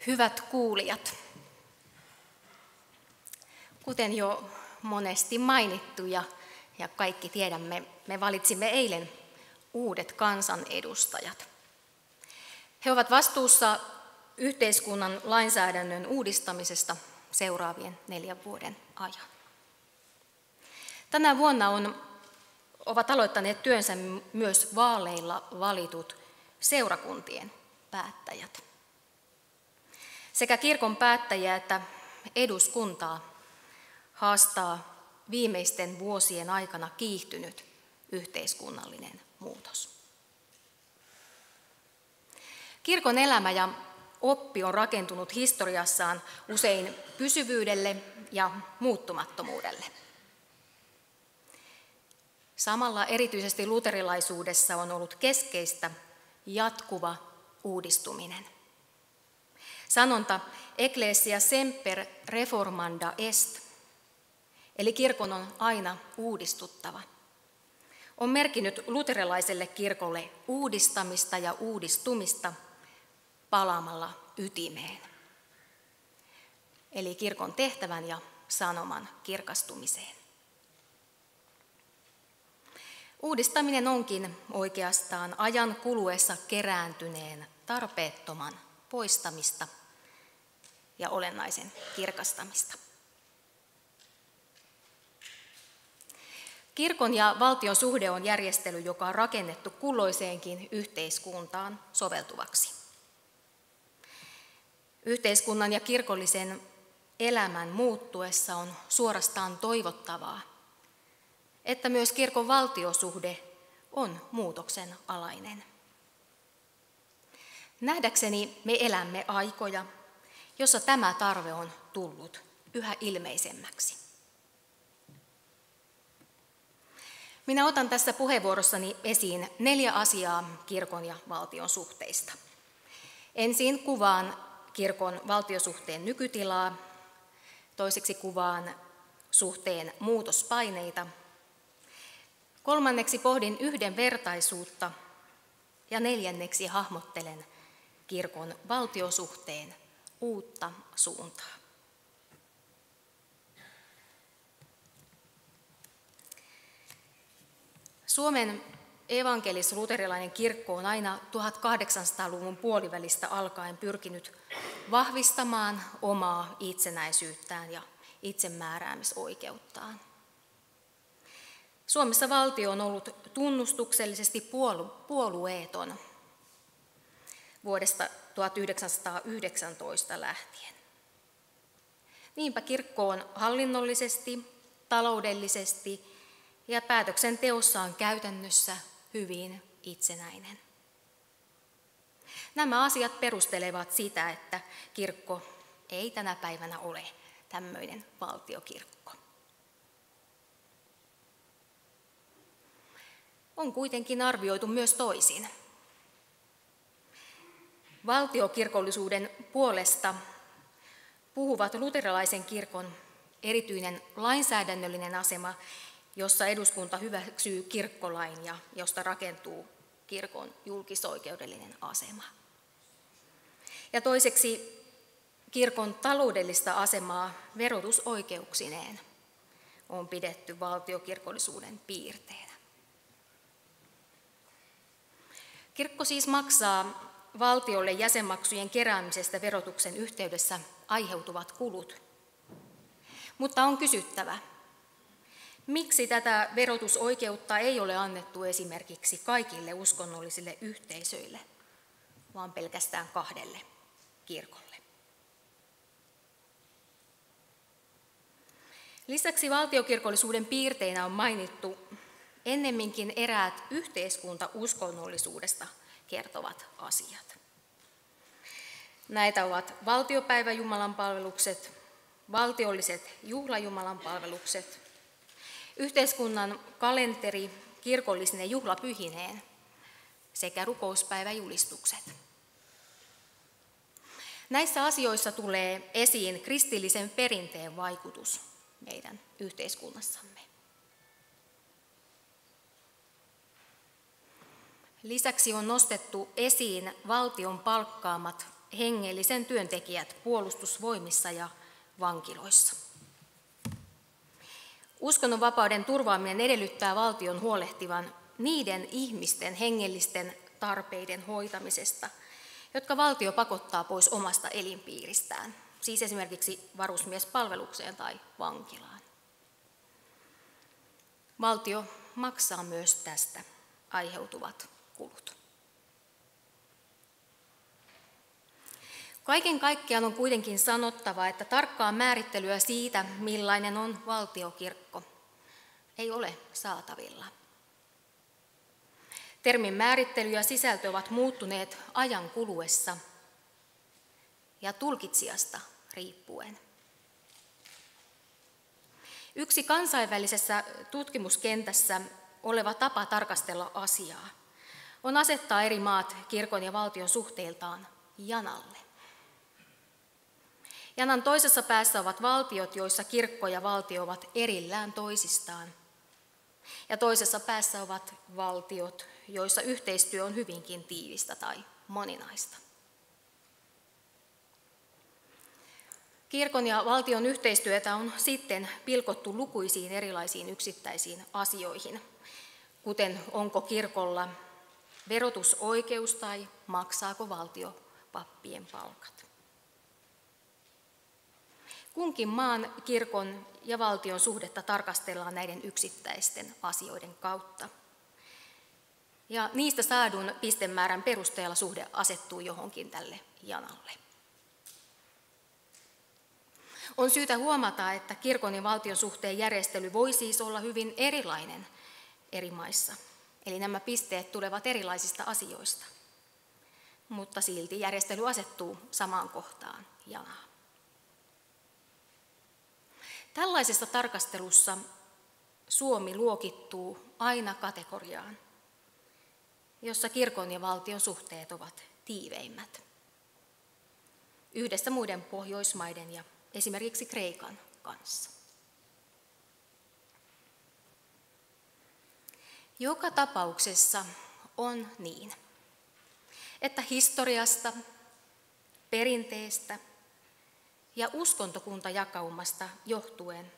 Speaker 5: Hyvät kuulijat, kuten jo monesti mainittu ja kaikki tiedämme, me valitsimme eilen uudet kansanedustajat. He ovat vastuussa yhteiskunnan lainsäädännön uudistamisesta seuraavien 4 vuoden ajan. Tänä vuonna ovat aloittaneet työnsä myös vaaleilla valitut seurakuntien päättäjät. Sekä kirkon päättäjiä että eduskuntaa haastaa viimeisten vuosien aikana kiihtynyt yhteiskunnallinen muutos. Kirkon elämä ja oppi on rakentunut historiassaan usein pysyvyydelle ja muuttumattomuudelle. Samalla erityisesti luterilaisuudessa on ollut keskeistä jatkuva uudistuminen. Sanonta Ecclesia semper reformanda est, eli kirkon on aina uudistuttava, on merkinnyt luterilaiselle kirkolle uudistamista ja uudistumista palaamalla ytimeen, eli kirkon tehtävän ja sanoman kirkastumiseen. Uudistaminen onkin oikeastaan ajan kuluessa kerääntyneen tarpeettoman poistamista ja olennaisen kirkastamista. Kirkon ja valtion suhde on järjestely, joka on rakennettu kulloiseenkin yhteiskuntaan soveltuvaksi. Yhteiskunnan ja kirkollisen elämän muuttuessa on suorastaan toivottavaa, että myös kirkon valtiosuhde on muutoksen alainen. Nähdäkseni me elämme aikoja, jossa tämä tarve on tullut yhä ilmeisemmäksi. Minä otan tässä puheenvuorossani esiin 4 asiaa kirkon ja valtion suhteista. Ensin kuvaan kirkon valtiosuhteen nykytilaa, toiseksi kuvaan suhteen muutospaineita, kolmanneksi pohdin yhdenvertaisuutta ja 4. hahmottelen kirkon valtiosuhteen uutta suuntaa. Suomen evankelis-luterilainen kirkko on aina 1800-luvun puolivälistä alkaen pyrkinyt vahvistamaan omaa itsenäisyyttään ja itsemääräämisoikeuttaan. Suomessa valtio on ollut tunnustuksellisesti puolueeton vuodesta 1919 lähtien. Niinpä kirkko on hallinnollisesti, taloudellisesti ja päätöksenteossaan käytännössä hyvin itsenäinen. Nämä asiat perustelevat sitä, että kirkko ei tänä päivänä ole tämmöinen valtiokirkko. On kuitenkin arvioitu myös toisin. Valtiokirkollisuuden puolesta puhuvat luterilaisen kirkon erityinen lainsäädännöllinen asema, jossa eduskunta hyväksyy kirkkolain ja josta rakentuu kirkon julkisoikeudellinen asema. Ja toiseksi kirkon taloudellista asemaa verotusoikeuksineen on pidetty valtiokirkollisuuden piirteenä. Kirkko siis maksaa valtiolle jäsenmaksujen keräämisestä verotuksen yhteydessä aiheutuvat kulut. Mutta on kysyttävä, miksi tätä verotusoikeutta ei ole annettu esimerkiksi kaikille uskonnollisille yhteisöille, vaan pelkästään 2 kirkolle. Lisäksi valtiokirkollisuuden piirteinä on mainittu ennemminkin eräät yhteiskuntauskonnollisuudesta kertovat asiat. Näitä ovat valtiopäiväjumalanpalvelukset, valtiolliset juhlajumalanpalvelukset, yhteiskunnan kalenteri kirkollisine juhlapyhineen sekä rukouspäiväjulistukset. Näissä asioissa tulee esiin kristillisen perinteen vaikutus meidän yhteiskunnassamme. Lisäksi on nostettu esiin valtion palkkaamat hengellisen työntekijät puolustusvoimissa ja vankiloissa. Uskonnonvapauden turvaaminen edellyttää valtion huolehtivan niiden ihmisten hengellisten tarpeiden hoitamisesta, jotka valtio pakottaa pois omasta elinpiiristään, siis esimerkiksi varusmiespalvelukseen tai vankilaan. Valtio maksaa myös tästä aiheutuvat kulut. Kaiken kaikkiaan on kuitenkin sanottava, että tarkkaa määrittelyä siitä, millainen on valtiokirkko, ei ole saatavilla. Termin määrittely ja sisältö ovat muuttuneet ajan kuluessa ja tulkitsijasta riippuen. Yksi kansainvälisessä tutkimuskentässä oleva tapa tarkastella asiaa on asettaa eri maat kirkon ja valtion suhteiltaan janalle. Janan toisessa päässä ovat valtiot, joissa kirkko ja valtio ovat erillään toisistaan. Ja toisessa päässä ovat valtiot, joissa yhteistyö on hyvinkin tiivistä tai moninaista. Kirkon ja valtion yhteistyötä on sitten pilkottu lukuisiin erilaisiin yksittäisiin asioihin, kuten onko kirkolla verotusoikeus tai maksaako valtio pappien palkat. Kunkin maan, kirkon ja valtion suhdetta tarkastellaan näiden yksittäisten asioiden kautta. Ja niistä saadun pistemäärän perusteella suhde asettuu johonkin tälle janalle. On syytä huomata, että kirkon ja valtion suhteen järjestely voi siis olla hyvin erilainen eri maissa. Eli nämä pisteet tulevat erilaisista asioista, mutta silti järjestely asettuu samaan kohtaan janaa. Tällaisessa tarkastelussa Suomi luokittuu aina kategoriaan, jossa kirkon ja valtion suhteet ovat tiiveimmät, yhdessä muiden Pohjoismaiden ja esimerkiksi Kreikan kanssa. Joka tapauksessa on niin, että historiasta, perinteestä ja uskontokuntajakaumasta johtuen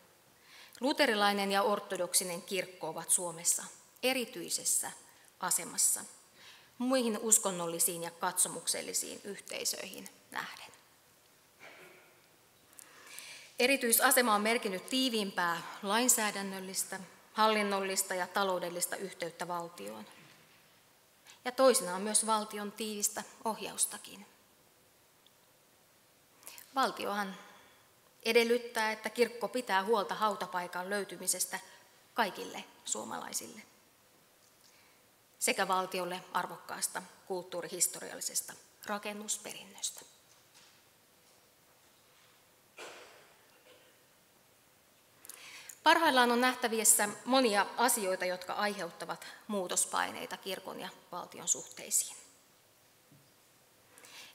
Speaker 5: luterilainen ja ortodoksinen kirkko ovat Suomessa erityisessä asemassa muihin uskonnollisiin ja katsomuksellisiin yhteisöihin nähden. Erityisasema on merkinnyt tiiviimpää lainsäädännöllistä, hallinnollista ja taloudellista yhteyttä valtioon. Ja toisinaan myös valtion tiivistä ohjaustakin. Valtiohan edellyttää, että kirkko pitää huolta hautapaikan löytymisestä kaikille suomalaisille sekä valtiolle arvokkaasta kulttuurihistoriallisesta rakennusperinnöstä. Parhaillaan on nähtävissä monia asioita, jotka aiheuttavat muutospaineita kirkon ja valtion suhteisiin.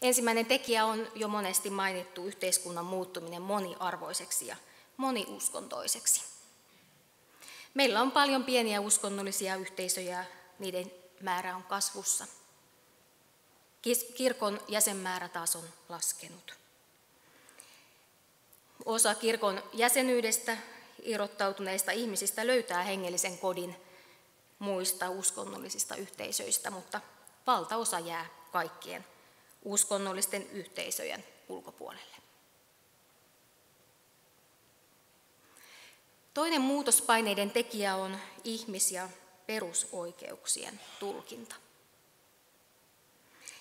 Speaker 5: Ensimmäinen tekijä on jo monesti mainittu yhteiskunnan muuttuminen moniarvoiseksi ja moniuskontoiseksi. Meillä on paljon pieniä uskonnollisia yhteisöjä, niiden määrä on kasvussa. Kirkon jäsenmäärä taas on laskenut. Osa kirkon jäsenyydestä irrottautuneista ihmisistä löytää hengellisen kodin muista uskonnollisista yhteisöistä, mutta valtaosa jää kaikkien uskonnollisten yhteisöjen ulkopuolelle. Toinen muutospaineiden tekijä on ihmis- ja perusoikeuksien tulkinta.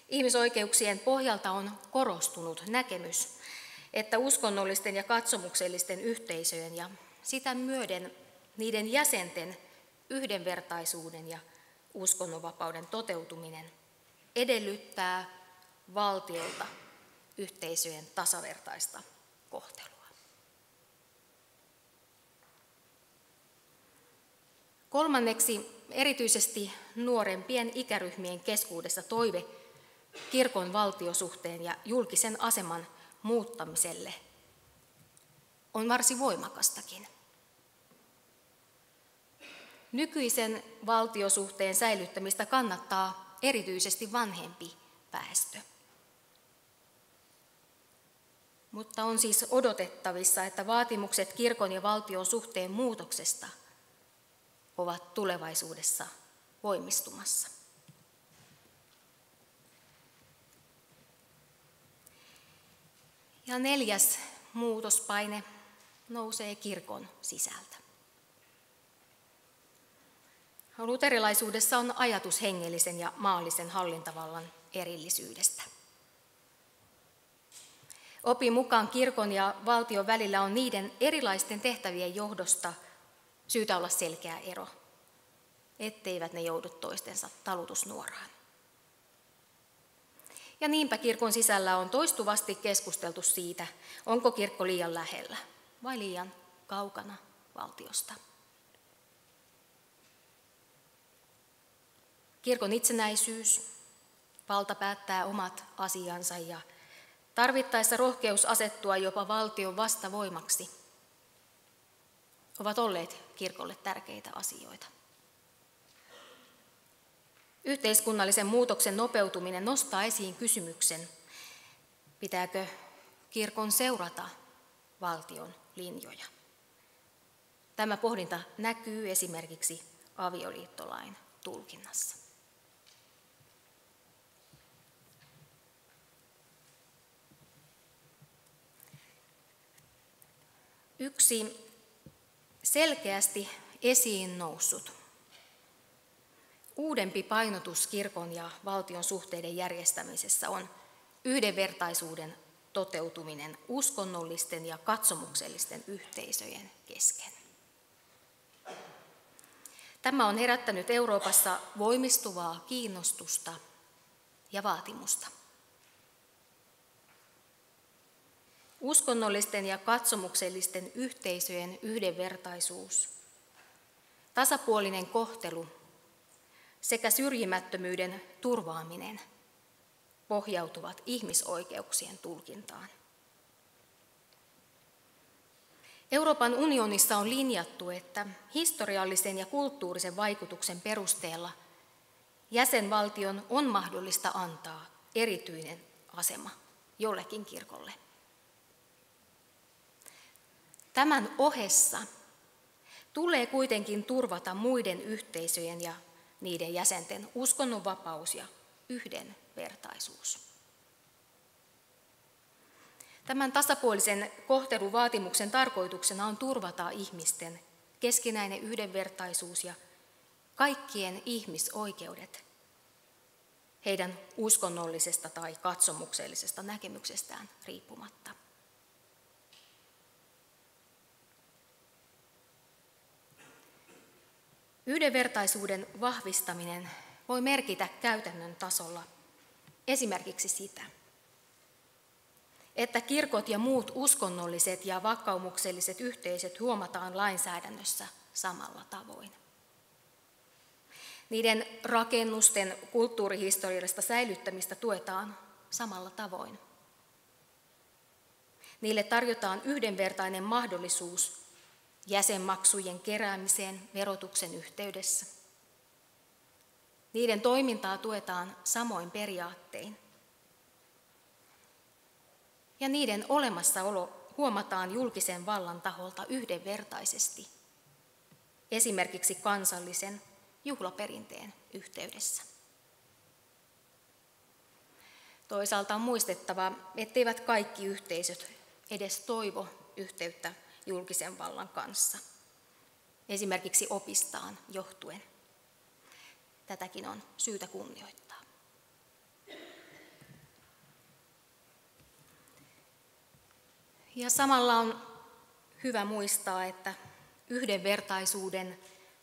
Speaker 5: Ihmisoikeuksien pohjalta on korostunut näkemys, että uskonnollisten ja katsomuksellisten yhteisöjen ja sitä myöden niiden jäsenten yhdenvertaisuuden ja uskonnonvapauden toteutuminen edellyttää valtiolta yhteisöjen tasavertaista kohtelua. Kolmanneksi, erityisesti nuorempien ikäryhmien keskuudessa toive kirkon valtiosuhteen ja julkisen aseman muuttamiselle on varsin voimakastakin. Nykyisen valtiosuhteen säilyttämistä kannattaa erityisesti vanhempi väestö. Mutta on siis odotettavissa, että vaatimukset kirkon ja valtion suhteen muutoksesta ovat tulevaisuudessa voimistumassa. Ja neljäs muutospaine nousee kirkon sisältä. Luterilaisuudessa on ajatus hengellisen ja maallisen hallintavallan erillisyydestä. Opin mukaan kirkon ja valtion välillä on niiden erilaisten tehtävien johdosta syytä olla selkeä ero, etteivät ne joudu toistensa talutusnuoraan. Ja niinpä kirkon sisällä on toistuvasti keskusteltu siitä, onko kirkko liian lähellä vai liian kaukana valtiosta. Kirkon itsenäisyys, valta päättää omat asiansa ja tarvittaessa rohkeus asettua jopa valtion vastavoimaksi ovat olleet kirkolle tärkeitä asioita. Yhteiskunnallisen muutoksen nopeutuminen nostaa esiin kysymyksen, pitääkö kirkon seurata valtion linjoja. Tämä pohdinta näkyy esimerkiksi avioliittolain tulkinnassa. Yksi selkeästi esiin noussut uudempi painotus kirkon ja valtion suhteiden järjestämisessä on yhdenvertaisuuden toteutuminen uskonnollisten ja katsomuksellisten yhteisöjen kesken. Tämä on herättänyt Euroopassa voimistuvaa kiinnostusta ja vaatimusta. Uskonnollisten ja katsomuksellisten yhteisöjen yhdenvertaisuus, tasapuolinen kohtelu sekä syrjimättömyyden turvaaminen pohjautuvat ihmisoikeuksien tulkintaan. Euroopan unionissa on linjattu, että historiallisen ja kulttuurisen vaikutuksen perusteella jäsenvaltion on mahdollista antaa erityinen asema jollekin kirkolle. Tämän ohessa tulee kuitenkin turvata muiden yhteisöjen ja niiden jäsenten uskonnonvapaus ja yhdenvertaisuus. Tämän tasapuolisen kohteluvaatimuksen tarkoituksena on turvata ihmisten keskinäinen yhdenvertaisuus ja kaikkien ihmisoikeudet heidän uskonnollisesta tai katsomuksellisesta näkemyksestään riippumatta. Yhdenvertaisuuden vahvistaminen voi merkitä käytännön tasolla esimerkiksi sitä, että kirkot ja muut uskonnolliset ja vakaumukselliset yhteisöt huomataan lainsäädännössä samalla tavoin. Niiden rakennusten kulttuurihistoriallista säilyttämistä tuetaan samalla tavoin. Niille tarjotaan yhdenvertainen mahdollisuus jäsenmaksujen keräämiseen verotuksen yhteydessä. Niiden toimintaa tuetaan samoin periaattein. Ja niiden olemassaolo huomataan julkisen vallan taholta yhdenvertaisesti, esimerkiksi kansallisen juhlaperinteen yhteydessä. Toisaalta on muistettava, etteivät kaikki yhteisöt edes toivo yhteyttä julkisen vallan kanssa, esimerkiksi opistaan johtuen. Tätäkin on syytä kunnioittaa. Ja samalla on hyvä muistaa, että yhdenvertaisuuden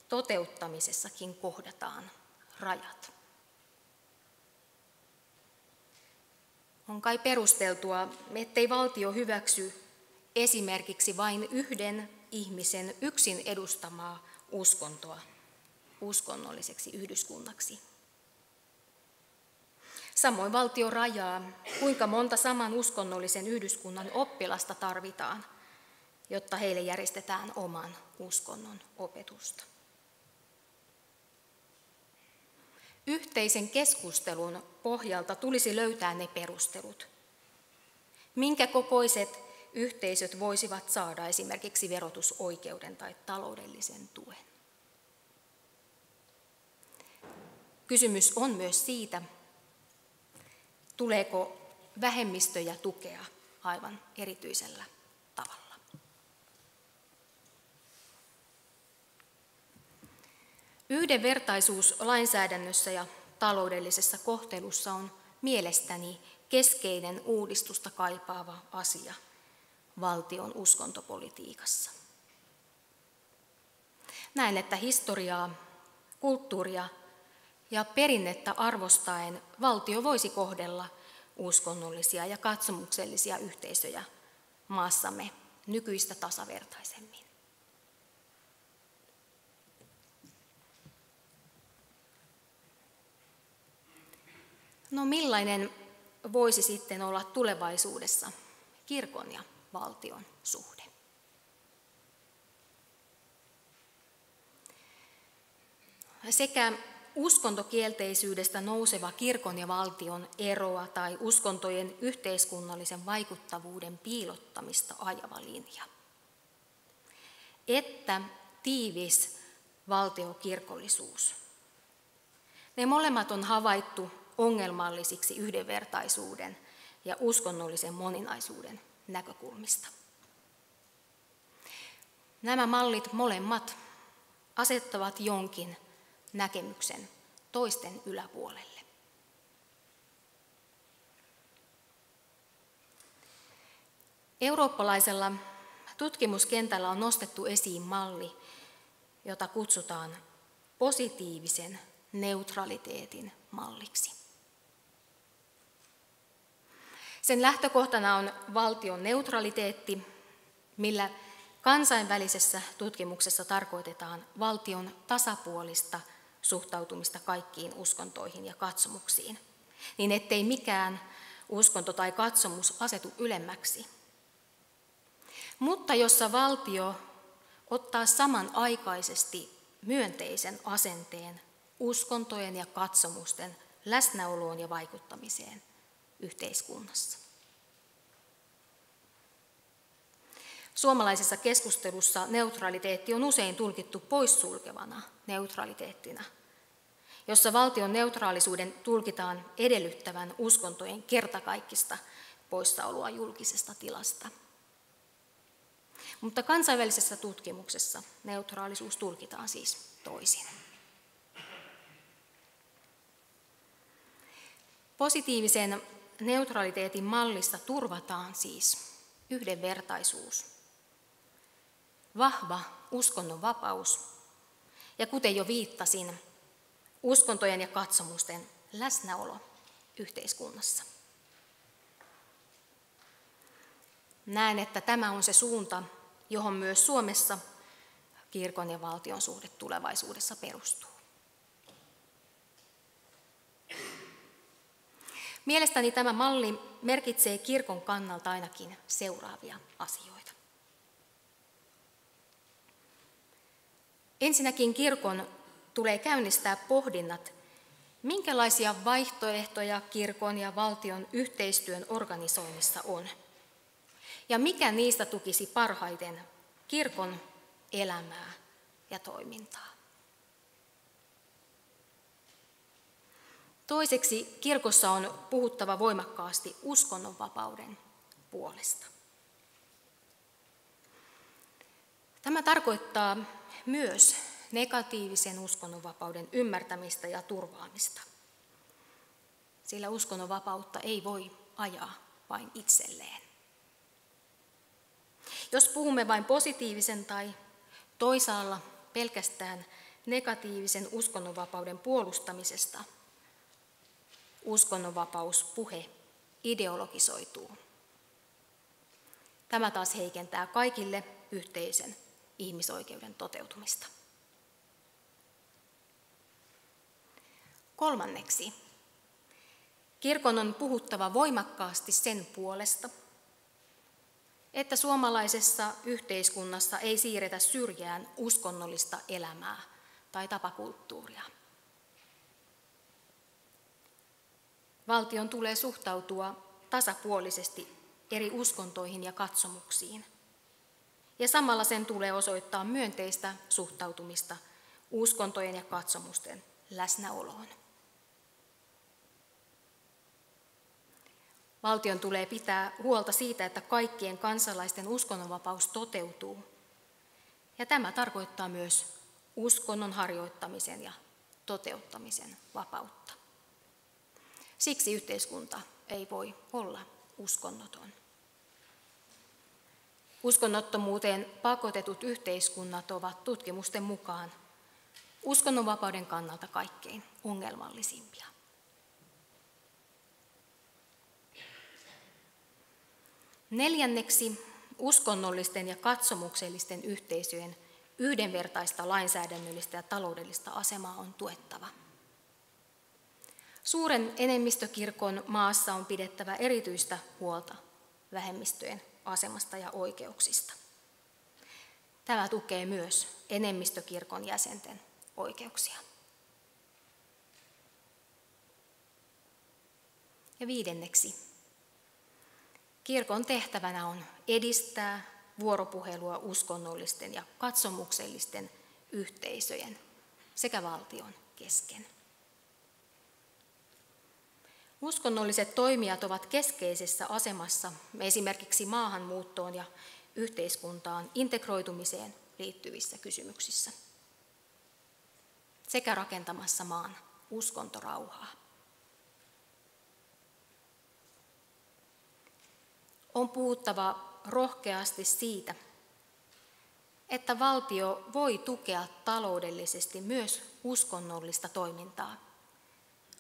Speaker 5: toteuttamisessakin kohdataan rajat. On kai perusteltua, ettei valtio hyväksy esimerkiksi vain yhden ihmisen yksin edustamaa uskontoa uskonnolliseksi yhdyskunnaksi. Samoin valtio rajaa, kuinka monta saman uskonnollisen yhdyskunnan oppilasta tarvitaan, jotta heille järjestetään oman uskonnon opetusta. Yhteisen keskustelun pohjalta tulisi löytää ne perustelut, minkä kokoiset yhteisöt voisivat saada esimerkiksi verotusoikeuden tai taloudellisen tuen. Kysymys on myös siitä, tuleeko vähemmistöjä tukea aivan erityisellä tavalla. Yhdenvertaisuus lainsäädännössä ja taloudellisessa kohtelussa on mielestäni keskeinen uudistusta kaipaava asia valtion uskontopolitiikassa. Näen, että historiaa, kulttuuria ja perinnettä arvostaen valtio voisi kohdella uskonnollisia ja katsomuksellisia yhteisöjä maassamme nykyistä tasavertaisemmin. No millainen voisi sitten olla tulevaisuudessa kirkon ja valtion suhde? Sekä uskontokielteisyydestä nouseva kirkon ja valtion eroa tai uskontojen yhteiskunnallisen vaikuttavuuden piilottamista ajava linja, että tiivis valtiokirkollisuus. Ne molemmat on havaittu ongelmallisiksi yhdenvertaisuuden ja uskonnollisen moninaisuuden näkökulmista. Nämä mallit molemmat asettavat jonkin näkemyksen toisten yläpuolelle. Eurooppalaisella tutkimuskentällä on nostettu esiin malli, jota kutsutaan positiivisen neutraliteetin malliksi. Sen lähtökohtana on valtion neutraliteetti, millä kansainvälisessä tutkimuksessa tarkoitetaan valtion tasapuolista suhtautumista kaikkiin uskontoihin ja katsomuksiin, niin ettei mikään uskonto tai katsomus asetu ylemmäksi, mutta jossa valtio ottaa samanaikaisesti myönteisen asenteen uskontojen ja katsomusten läsnäoloon ja vaikuttamiseen yhteiskunnassa. Suomalaisessa keskustelussa neutraliteetti on usein tulkittu poissulkevana neutraliteettina, jossa valtion neutraalisuuden tulkitaan edellyttävän uskontojen kertakaikkista poissaoloa julkisesta tilasta. Mutta kansainvälisessä tutkimuksessa neutraalisuus tulkitaan siis toisin. Positiivisen neutraliteetin mallissa turvataan siis yhdenvertaisuus, vahva uskonnonvapaus ja kuten jo viittasin, uskontojen ja katsomusten läsnäolo yhteiskunnassa. Näen, että tämä on se suunta, johon myös Suomessa kirkon ja valtion suhde tulevaisuudessa perustuu. Mielestäni tämä malli merkitsee kirkon kannalta ainakin seuraavia asioita. Ensinnäkin kirkon tulee käynnistää pohdinnat, minkälaisia vaihtoehtoja kirkon ja valtion yhteistyön organisoinnissa on, ja mikä niistä tukisi parhaiten kirkon elämää ja toimintaa. Toiseksi kirkossa on puhuttava voimakkaasti uskonnonvapauden puolesta. Tämä tarkoittaa myös negatiivisen uskonnonvapauden ymmärtämistä ja turvaamista, sillä uskonnonvapautta ei voi ajaa vain itselleen. Jos puhumme vain positiivisen tai toisaalla pelkästään negatiivisen uskonnonvapauden puolustamisesta, uskonnonvapauspuhe ideologisoituu. Tämä taas heikentää kaikille yhteisen ihmisoikeuden toteutumista. Kolmanneksi, kirkon on puhuttava voimakkaasti sen puolesta, että suomalaisessa yhteiskunnassa ei siirretä syrjään uskonnollista elämää tai tapakulttuuria. Valtion tulee suhtautua tasapuolisesti eri uskontoihin ja katsomuksiin, ja samalla sen tulee osoittaa myönteistä suhtautumista uskontojen ja katsomusten läsnäoloon. Valtion tulee pitää huolta siitä, että kaikkien kansalaisten uskonnonvapaus toteutuu, ja tämä tarkoittaa myös uskonnon harjoittamisen ja toteuttamisen vapautta. Siksi yhteiskunta ei voi olla uskonnoton. Uskonnottomuuteen pakotetut yhteiskunnat ovat tutkimusten mukaan uskonnonvapauden kannalta kaikkein ongelmallisimpia. Neljänneksi, uskonnollisten ja katsomuksellisten yhteisöjen yhdenvertaista lainsäädännöllistä ja taloudellista asemaa on tuettava. Suuren enemmistökirkon maassa on pidettävä erityistä huolta vähemmistöjen asemasta ja oikeuksista. Tämä tukee myös enemmistökirkon jäsenten oikeuksia. Ja 5. Kirkon tehtävänä on edistää vuoropuhelua uskonnollisten ja katsomuksellisten yhteisöjen sekä valtion kesken. Uskonnolliset toimijat ovat keskeisessä asemassa esimerkiksi maahanmuuttoon ja yhteiskuntaan integroitumiseen liittyvissä kysymyksissä sekä rakentamassa maan uskontorauhaa. On puhuttava rohkeasti siitä, että valtio voi tukea taloudellisesti myös uskonnollista toimintaa,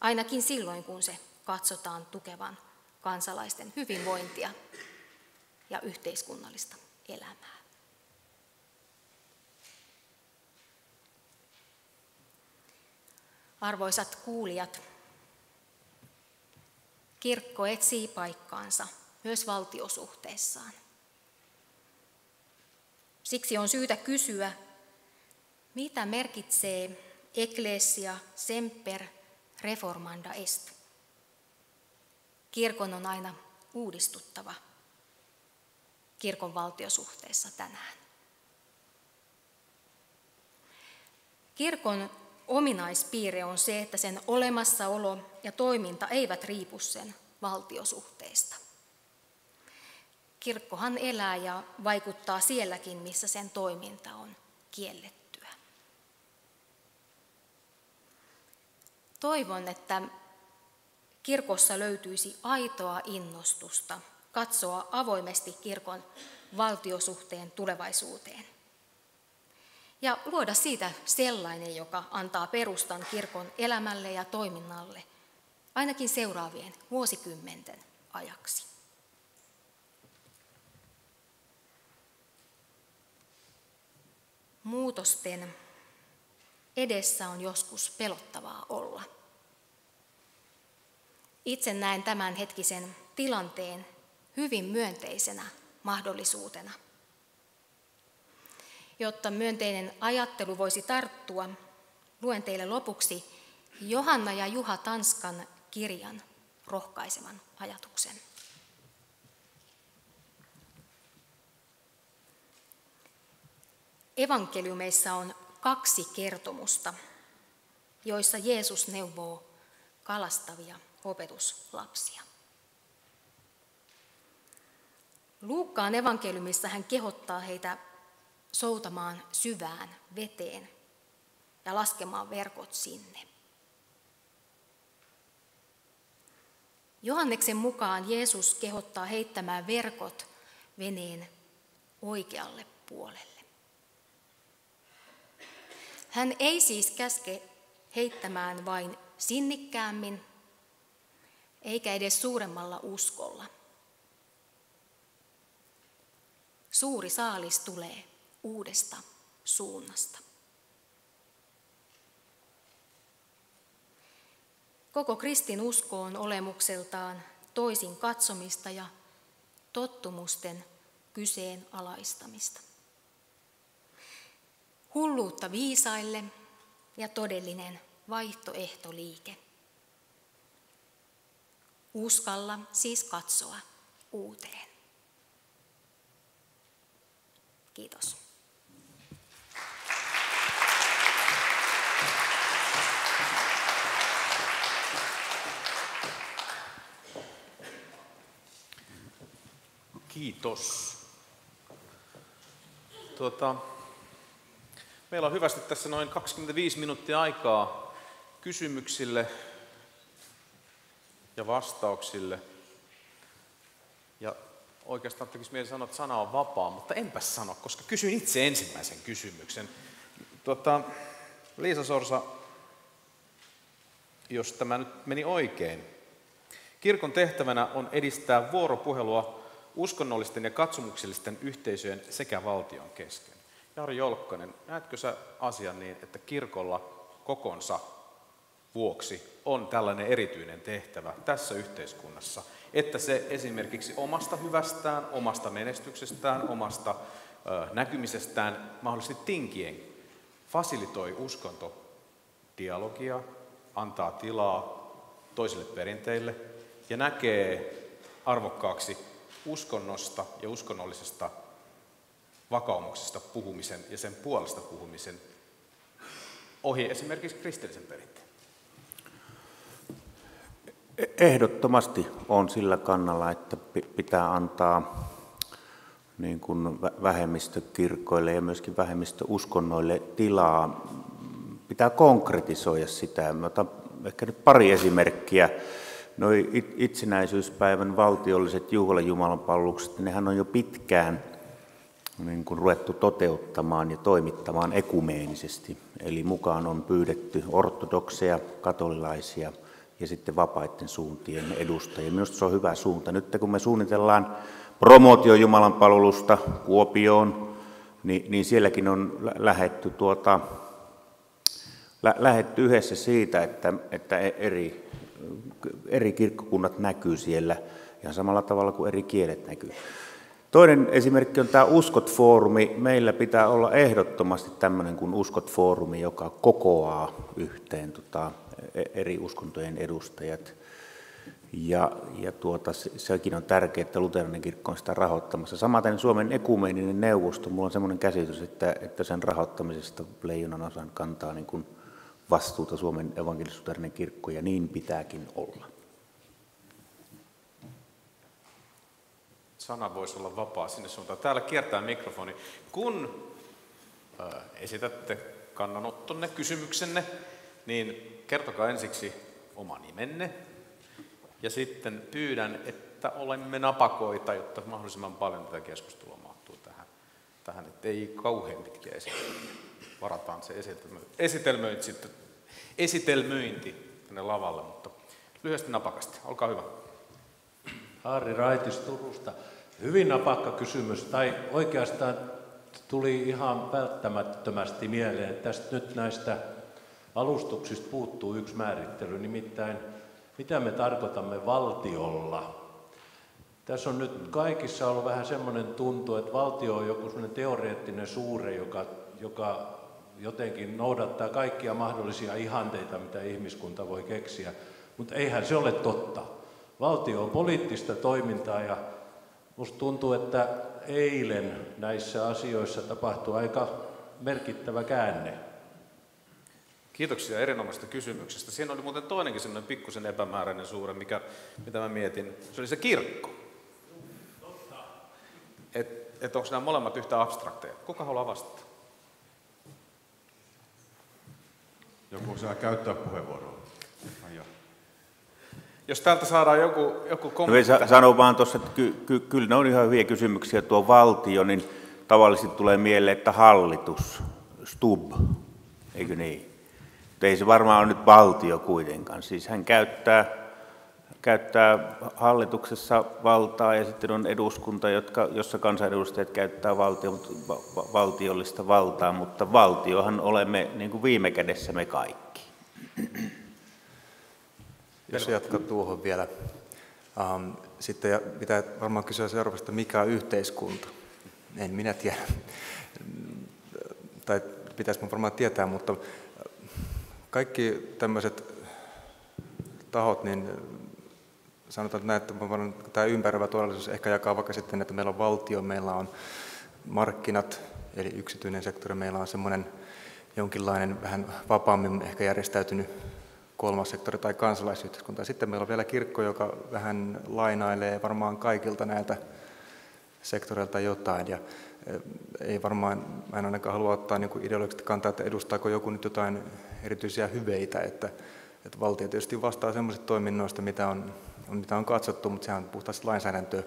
Speaker 5: ainakin silloin kun se katsotaan tukevan kansalaisten hyvinvointia ja yhteiskunnallista elämää. Arvoisat kuulijat, kirkko etsii paikkaansa myös valtiosuhteessaan. Siksi on syytä kysyä, mitä merkitsee ecclesia semper reformanda est. Kirkon on aina uudistuttava kirkon valtiosuhteessa tänään. Kirkon ominaispiirre on se, että sen olemassaolo ja toiminta eivät riipu sen valtiosuhteesta. Kirkkohan elää ja vaikuttaa sielläkin, missä sen toiminta on kiellettyä. Toivon, että kirkossa löytyisi aitoa innostusta katsoa avoimesti kirkon valtiosuhteen tulevaisuuteen ja luoda siitä sellainen, joka antaa perustan kirkon elämälle ja toiminnalle ainakin seuraavien vuosikymmenten ajaksi. Muutosten edessä on joskus pelottavaa olla. Itse näen tämänhetkisen tilanteen hyvin myönteisenä mahdollisuutena. Jotta myönteinen ajattelu voisi tarttua, luen teille lopuksi Johanna ja Juha Tanskan kirjan rohkaisevan ajatuksen. Evankeliumeissa on 2 kertomusta, joissa Jeesus neuvoo kalastavia opetuslapsia. Luukkaan evankeliumissa hän kehottaa heitä soutamaan syvään veteen ja laskemaan verkot sinne. Johanneksen mukaan Jeesus kehottaa heittämään verkot veneen oikealle puolelle. Hän ei siis käske heittämään vain sinnikkäämmin, eikä edes suuremmalla uskolla. Suuri saalis tulee uudesta suunnasta. Koko kristinusko on olemukseltaan toisin katsomista ja tottumusten kyseenalaistamista. Hulluutta viisaille ja todellinen vaihtoehtoliike. Uskalla siis katsoa uuteen. Kiitos.
Speaker 1: Kiitos. Meillä on hyvästi tässä noin 25 minuuttia aikaa kysymyksille ja vastauksille. Ja oikeastaan tekisi mieli sanoa, että sana on vapaa, mutta enpäs sano, koska kysyin itse ensimmäisen kysymyksen. Liisa Sorsa, jos tämä nyt meni oikein. Kirkon tehtävänä on edistää vuoropuhelua uskonnollisten ja katsomuksellisten yhteisöjen sekä valtion kesken. Jari Jolkkonen, näetkö sä asian niin, että kirkolla kokonsa vuoksi on tällainen erityinen tehtävä tässä yhteiskunnassa, että se esimerkiksi omasta hyvästään, omasta menestyksestään, omasta näkymisestään mahdollisesti tinkien fasilitoi uskontodialogia, antaa tilaa toisille perinteille ja näkee arvokkaaksi uskonnosta ja uskonnollisesta vakaumuksesta puhumisen ja sen puolesta puhumisen ohi esimerkiksi kristillisen perinteen.
Speaker 2: Ehdottomasti on sillä kannalla, että pitää antaa niin kuin vähemmistökirkoille ja myöskin vähemmistöuskonnoille tilaa. Pitää konkretisoida sitä. Mä otan ehkä nyt pari esimerkkiä. Noi itsenäisyyspäivän valtiolliset juhlajumalanpalvelukset, nehän on jo pitkään niin kuin ruvettu toteuttamaan ja toimittamaan ekumeenisesti. Eli mukaan on pyydetty ortodokseja, katolilaisia ja sitten vapaiden suuntien edustajia. Minusta se on hyvä suunta. Nyt kun me suunnitellaan promootiojumalanpalvelusta Kuopioon, niin sielläkin on lähdetty yhdessä siitä, että eri kirkkokunnat näkyy siellä ihan samalla tavalla kuin eri kielet näkyy. Toinen esimerkki on tämä Uskot-foorumi. Meillä pitää olla ehdottomasti tämmöinen kuin Uskot-foorumi, joka kokoaa yhteen eri uskontojen edustajat. Ja sekin on tärkeää, että luterilainen kirkko on sitä rahoittamassa. Samaten Suomen ekumeeninen neuvosto, minulla on semmoinen käsitys, että sen rahoittamisesta leijonan osan kantaa niin kuin vastuuta Suomen evankelis-luterilainen kirkko, ja niin pitääkin olla.
Speaker 1: Sana voisi olla vapaa sinne suuntaan. Täällä kiertää mikrofoni. Kun esitätte kannanottonne, kysymyksenne, niin kertokaa ensiksi oma nimenne. Ja sitten pyydän, että olemme napakoita, jotta mahdollisimman paljon tätä keskustelua mahtuu tähän että ei kauhean pitkiä esitelmiä. Varataan se esitelmöinti tänne lavalle, mutta lyhyesti napakasti. Olkaa hyvä.
Speaker 6: Harri Raitis Turusta. Hyvin napakka kysymys, tai oikeastaan tuli ihan välttämättömästi mieleen, että tästä nyt näistä alustuksista puuttuu yksi määrittely, nimittäin mitä me tarkoitamme valtiolla. Tässä on nyt kaikissa ollut vähän semmoinen tuntu, että valtio on joku semmoinen teoreettinen suure, joka jotenkin noudattaa kaikkia mahdollisia ihanteita, mitä ihmiskunta voi keksiä, mutta eihän se ole totta. Valtio on poliittista toimintaa ja musta tuntuu, että eilen näissä asioissa tapahtui aika merkittävä käänne.
Speaker 1: Kiitoksia erinomaisesta kysymyksestä. Siinä oli muuten toinenkin sellainen pikkusen epämääräinen suure, mitä mä mietin. Se oli se kirkko. Että onko nämä molemmat yhtä abstrakteja? Kuka haluaa vastata?
Speaker 7: Joku saa käyttää puheenvuoroa.
Speaker 1: Jos täältä saadaan joku kommentti.
Speaker 2: Sanon vaan tuossa, että kyllä ne on ihan hyviä kysymyksiä. Tuo valtio, niin tavallisesti tulee mieleen, että hallitus, Stubb, eikö niin? Mutta ei se varmaan ole nyt valtio kuitenkaan. Siis hän käyttää hallituksessa valtaa ja sitten on eduskunta, jossa kansanedustajat käyttää valtiollista valtaa, mutta valtiohan olemme niin kuin viime kädessä me kaikki.
Speaker 4: Jos jatkaa tuohon vielä. Sitten pitää varmaan kysyä seuraavasta, mikä on yhteiskunta. En minä tiedä. Tai pitäisi varmaan tietää, mutta kaikki tämmöiset tahot, niin sanotaan näin, että tämä ympäröivä todellisuus ehkä jakaa vaikka sitten, että meillä on valtio, meillä on markkinat, eli yksityinen sektori, meillä on semmoinen jonkinlainen vähän vapaammin ehkä järjestäytynyt kolmas sektori tai kansalaisyhteiskunta. Sitten meillä on vielä kirkko, joka vähän lainailee varmaan kaikilta näiltä sektoreilta jotain. Ja ei varmaan, mä en ainakaan halua ottaa niin kuin ideologisesti kantaa, että edustaako joku nyt jotain erityisiä hyveitä. Että valtio tietysti vastaa semmoisista toiminnoista, mitä on katsottu, mutta sehän on puhtaasti lainsäädäntöä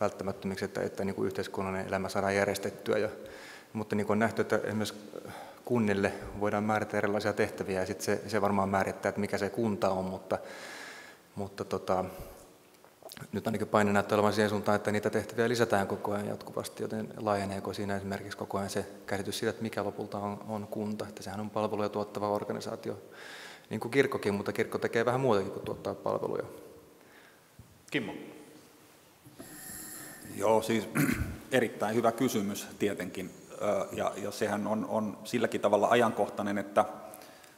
Speaker 4: välttämättömiksi, että niin kuin yhteiskunnallinen elämä saadaan järjestettyä. Mutta niin kuin on nähty, että esimerkiksi kunnille voidaan määrittää erilaisia tehtäviä ja sitten se varmaan määrittää, että mikä se kunta on, mutta nyt ainakin paine näyttää olevan siihen suuntaan, että niitä tehtäviä lisätään koko ajan jatkuvasti, joten laajeneeko siinä esimerkiksi koko ajan se käsitys siitä, että mikä lopulta on kunta, että sehän on palveluja tuottava organisaatio. niin kuin kirkkokin, mutta kirkko tekee vähän muutakin kuin tuottaa palveluja.
Speaker 1: Kimmo.
Speaker 3: Joo, siis erittäin hyvä kysymys tietenkin, ja sehän on silläkin tavalla ajankohtainen, että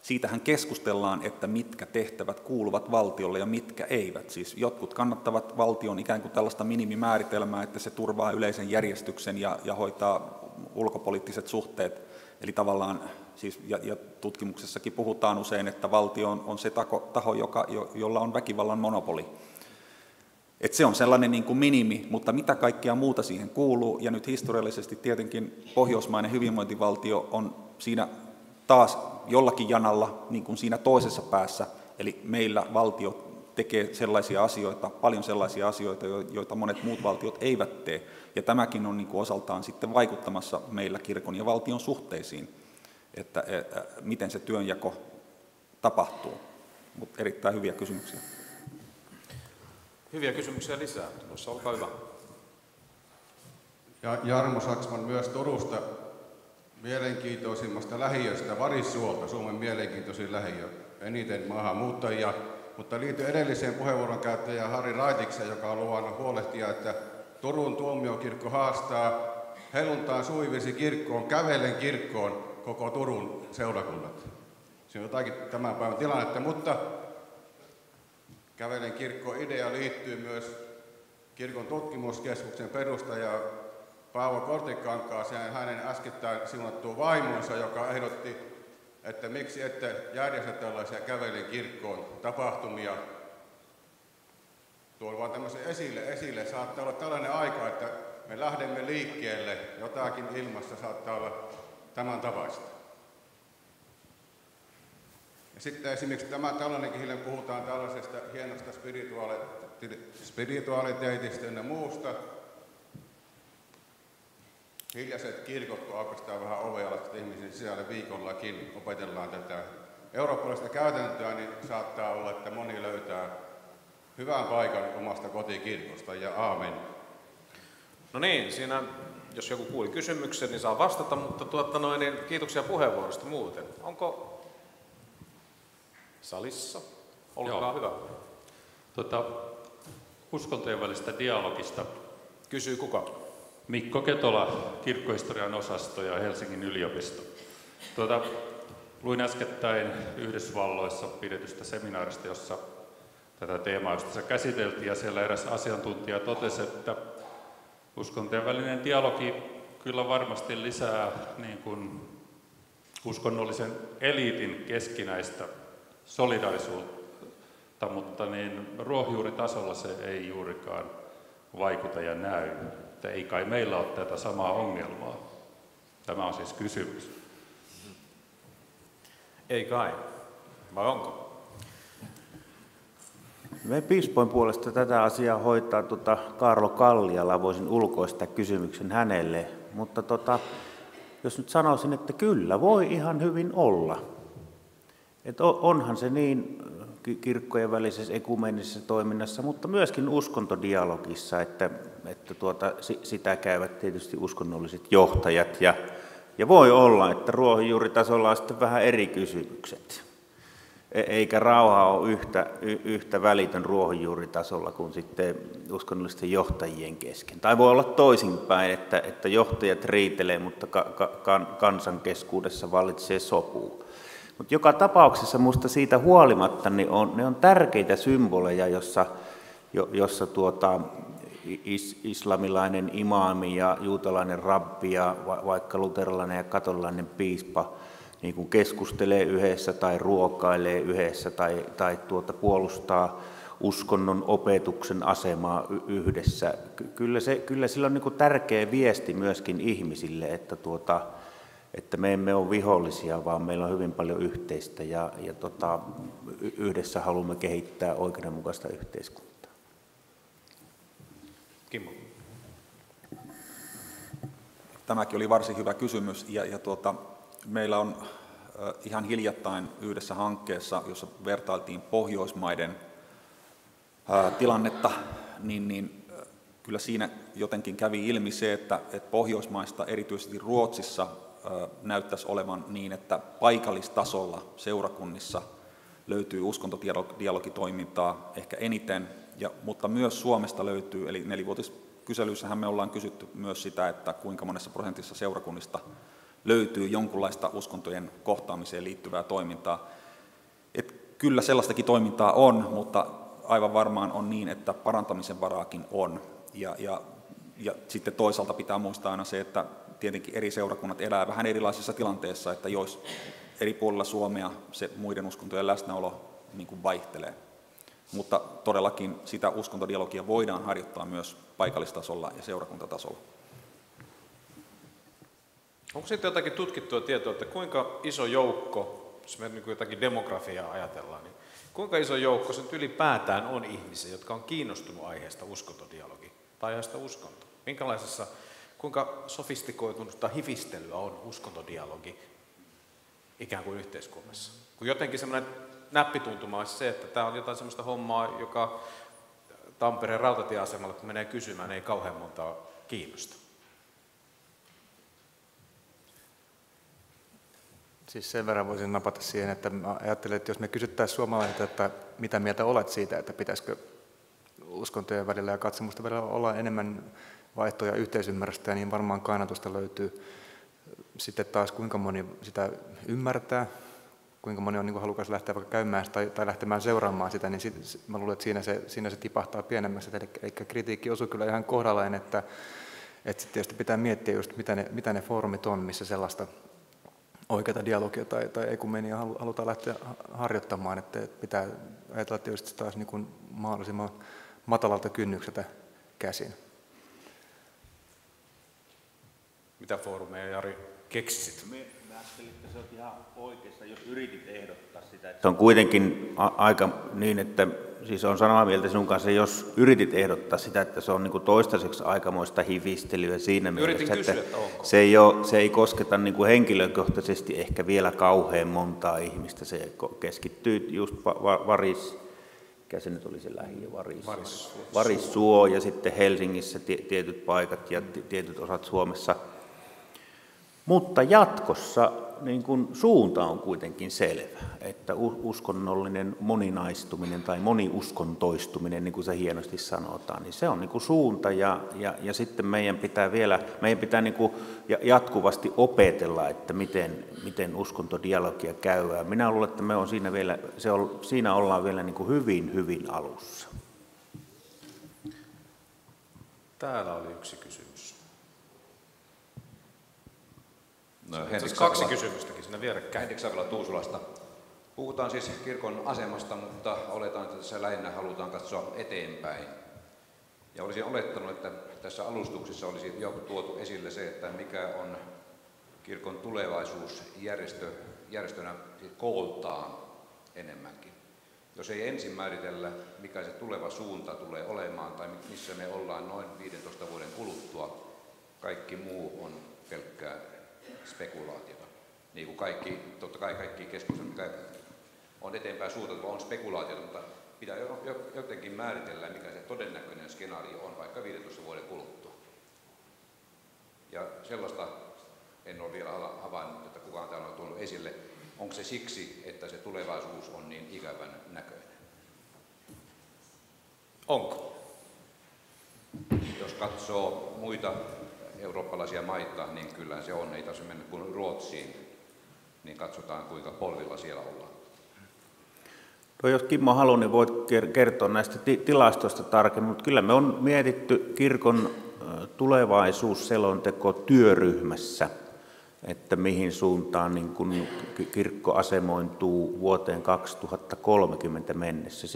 Speaker 3: siitähän keskustellaan, että mitkä tehtävät kuuluvat valtiolle ja mitkä eivät. Siis jotkut kannattavat valtion ikään kuin tällaista minimimääritelmää, että se turvaa yleisen järjestyksen ja hoitaa ulkopoliittiset suhteet. Eli tavallaan, siis, ja tutkimuksessakin puhutaan usein, että valtio on se taho, jolla on väkivallan monopoli. Että se on sellainen niin kuin minimi, mutta mitä kaikkea muuta siihen kuuluu, ja nyt historiallisesti tietenkin pohjoismainen hyvinvointivaltio on siinä taas jollakin janalla niin kuin siinä toisessa päässä, eli meillä valtio tekee sellaisia asioita, paljon sellaisia asioita, joita monet muut valtiot eivät tee, ja tämäkin on niin kuin osaltaan sitten vaikuttamassa meillä kirkon ja valtion suhteisiin, että miten se työnjako tapahtuu, mutta erittäin hyviä kysymyksiä.
Speaker 1: Hyviä kysymyksiä lisää. Tuossa olkaa hyvä.
Speaker 7: Ja Jarmo Saksman myös Turusta, mielenkiintoisimmasta lähiöstä, Varissuolta, Suomen mielenkiintoisin lähiö, eniten maahanmuuttajia. Mutta liittyy edelliseen puheenvuoron käyttäjään Harri Raitikseen, joka on luvannut huolehtia, että Turun tuomiokirkko haastaa helluntain suvivirsikirkkoon, kävellen kirkkoon koko Turun seurakunnat. Se on jotakin tämän päivän tilannetta, mutta kävellen kirkkoon idea liittyy myös kirkon tutkimuskeskuksen perustaja Paavo Kortekankaaseen, hänen äskettäin siunattuun vaimonsa, joka ehdotti, että miksi ette järjestä tällaisia kävellen kirkkoon tapahtumia. Tuon vaan tämmöisen esille. Saattaa olla tällainen aika, että me lähdemme liikkeelle, jotakin ilmassa saattaa olla tämän tapaista. Ja sitten esimerkiksi tällainenkin hiljan puhutaan tällaisesta hienosta spirituaaliteetistä ja muusta. Hiljaiset kirkot, kun aukaistaan vähän ovea ihmisen sisälle viikollakin, opetellaan tätä eurooppalaista käytäntöä, niin saattaa olla, että moni löytää hyvän paikan omasta kotikirkosta ja aamen.
Speaker 1: No niin, siinä jos joku kuuli kysymyksen, niin saa vastata, mutta niin kiitoksia puheenvuorosta muuten. Onko salissa? Olkaa hyvä.
Speaker 8: Uskontojen välistä dialogista.
Speaker 1: Kysyy kuka?
Speaker 8: Mikko Ketola, kirkkohistorian osasto ja Helsingin yliopisto. Luin äskettäin Yhdysvalloissa pidetystä seminaarista, jossa tätä teemaa käsiteltiin, ja siellä eräs asiantuntija totesi, että uskontojen välinen dialogi kyllä varmasti lisää niin kuin uskonnollisen eliitin keskinäistä solidaarisuutta, mutta niin ruohonjuuritasolla se ei juurikaan vaikuta ja näy. Että ei kai meillä ole tätä samaa ongelmaa. Tämä on siis kysymys.
Speaker 1: Ei kai. Vai onko?
Speaker 2: Me piispoin puolesta tätä asiaa hoitaa Kaarlo Kalliala, voisin ulkoistaa kysymyksen hänelle, mutta jos nyt sanoisin, että kyllä voi ihan hyvin olla. Että onhan se niin kirkkojen välisessä ekumenisessa toiminnassa, mutta myöskin uskontodialogissa, että sitä käyvät tietysti uskonnolliset johtajat ja voi olla, että ruohonjuuritasolla on sitten vähän eri kysymykset. Eikä rauha ole yhtä välitön ruohonjuuritasolla kuin sitten uskonnollisten johtajien kesken. Tai voi olla toisinpäin, että johtajat riitelee, mutta kansan keskuudessa vallitsee sopu. Mutta joka tapauksessa minusta siitä huolimatta niin ne on tärkeitä symboleja, jossa islamilainen imaami ja juutalainen rabbi ja vaikka luterilainen ja katolilainen piispa niin kuin keskustelee yhdessä tai ruokailee yhdessä tai puolustaa uskonnon opetuksen asemaa yhdessä. Kyllä sillä on niin kuin tärkeä viesti myöskin ihmisille, että me emme ole vihollisia, vaan meillä on hyvin paljon yhteistä ja yhdessä haluamme kehittää oikeudenmukaista yhteiskuntaa.
Speaker 1: Kimmo.
Speaker 3: Tämäkin oli varsin hyvä kysymys ja meillä on ihan hiljattain yhdessä hankkeessa, jossa vertailtiin Pohjoismaiden tilannetta, niin kyllä siinä jotenkin kävi ilmi se, että Pohjoismaista, erityisesti Ruotsissa, näyttäisi olevan niin, että paikallistasolla seurakunnissa löytyy uskontodialogitoimintaa ehkä eniten, mutta myös Suomesta löytyy, eli nelivuotiskyselyissähän me ollaan kysytty myös sitä, että kuinka monessa prosentissa seurakunnista löytyy jonkunlaista uskontojen kohtaamiseen liittyvää toimintaa. Et kyllä sellaistakin toimintaa on, mutta aivan varmaan on niin, että parantamisen varaakin on. Ja sitten toisaalta pitää muistaa aina se, että tietenkin eri seurakunnat elää vähän erilaisissa tilanteissa, että jos eri puolilla Suomea se muiden uskontojen läsnäolo niin kuin vaihtelee. Mutta todellakin sitä uskontodialogia voidaan harjoittaa myös paikallistasolla ja seurakuntatasolla.
Speaker 1: Onko sitten jotakin tutkittua tietoa, että kuinka iso joukko, jos me niin jotakin demografiaa ajatellaan, niin kuinka iso joukko se ylipäätään on ihmisiä, jotka on kiinnostunut aiheesta uskontodialogi tai aiheesta uskonto? Kuinka sofistikoitunutta hifistelyä on uskontodialogi ikään kuin yhteiskunnassa? Kun jotenkin semmoinen näppituntuma olisi se, että tämä on jotain semmoista hommaa, joka Tampereen rautatieasemalla, kun menee kysymään, ei kauhean montaa kiinnosta.
Speaker 4: Siis sen verran voisin napata siihen, että ajattelen, että jos me kysyttäisiin suomalaisilta, että mitä mieltä olet siitä, että pitäisikö uskontojen välillä ja katsomusten välillä olla enemmän vaihtoa ja yhteisymmärrystä, niin varmaan kannatusta löytyy. Sitten taas kuinka moni sitä ymmärtää, kuinka moni on niin kuin halukas lähteä vaikka käymään tai lähtemään seuraamaan sitä, niin mä luulen, että siinä se tipahtaa pienemmässä. Eli kritiikki osui kyllä ihan kohdalleen, että sitten tietysti pitää miettiä just mitä ne foorumit on, missä sellaista oikeata dialogia tai ekumenia halutaan lähteä harjoittamaan, että pitää ajatella tietysti taas niin kuin mahdollisimman matalalta kynnykseltä käsin.
Speaker 1: Mitä foorumeja, Jari, keksisit?
Speaker 2: Mä ajattelin, että se on ihan oikeassa, jos yritit ehdottaa sitä. Se on kuitenkin aika niin, että siis on samaa mieltä sinun kanssa, jos yritit ehdottaa sitä, että se on niin kuin toistaiseksi aikamoista hifistelyä siinä mielessä,
Speaker 1: kysyä,
Speaker 2: että se ei kosketa niin kuin henkilökohtaisesti ehkä vielä kauhean montaa ihmistä. Se keskittyy just mikä se nyt oli se lähiö, Varissuo ja sitten Helsingissä tietyt paikat ja tietyt osat Suomessa. Mutta jatkossa niin kun suunta on kuitenkin selvä, että uskonnollinen moninaistuminen tai moniuskontoistuminen, niin kuin se hienosti sanotaan, niin se on niin kuin suunta ja sitten meidän pitää niin kuin jatkuvasti opetella, että miten uskontodialogia käydään. Minä luulen, että me on siinä ollaan vielä niin kuin hyvin, hyvin alussa.
Speaker 1: Täällä oli yksi kysymys.
Speaker 9: No,
Speaker 1: kaksi kysymystäkin siinä vierekkäin.
Speaker 9: Henrik Savila Tuusulasta. Puhutaan siis kirkon asemasta, mutta oletan, että tässä lähinnä halutaan katsoa eteenpäin. Ja olisin olettanut, että tässä alustuksessa olisi jo tuotu esille se, että mikä on kirkon tulevaisuus järjestönä kooltaan enemmänkin. Jos ei ensin määritellä, mikä se tuleva suunta tulee olemaan tai missä me ollaan noin 15 vuoden kuluttua, kaikki muu on pelkkää spekulaatiota. Niin kuin totta kai kaikki keskustelut, mikä on eteenpäin suuntautuva, on spekulaatiota, mutta pitää jotenkin määritellä, mikä se todennäköinen skenaario on vaikka 15 vuoden kuluttua. Ja sellaista en ole vielä havainnut, että kukaan täällä on tullut esille. Onko se siksi, että se tulevaisuus on niin ikävän näköinen?
Speaker 1: Onko?
Speaker 9: Jos katsoo muita eurooppalaisia maita, niin kyllä se on, ei taas mennä kuin Ruotsiin, niin katsotaan kuinka polvilla siellä ollaan.
Speaker 2: No, jos Kimmo haluaa, niin voit kertoa näistä tilastoista tarkemmin, mutta kyllä me on mietitty kirkon tulevaisuusselonteko työryhmässä, että mihin suuntaan niin kun kirkko asemointuu vuoteen 2030 mennessä.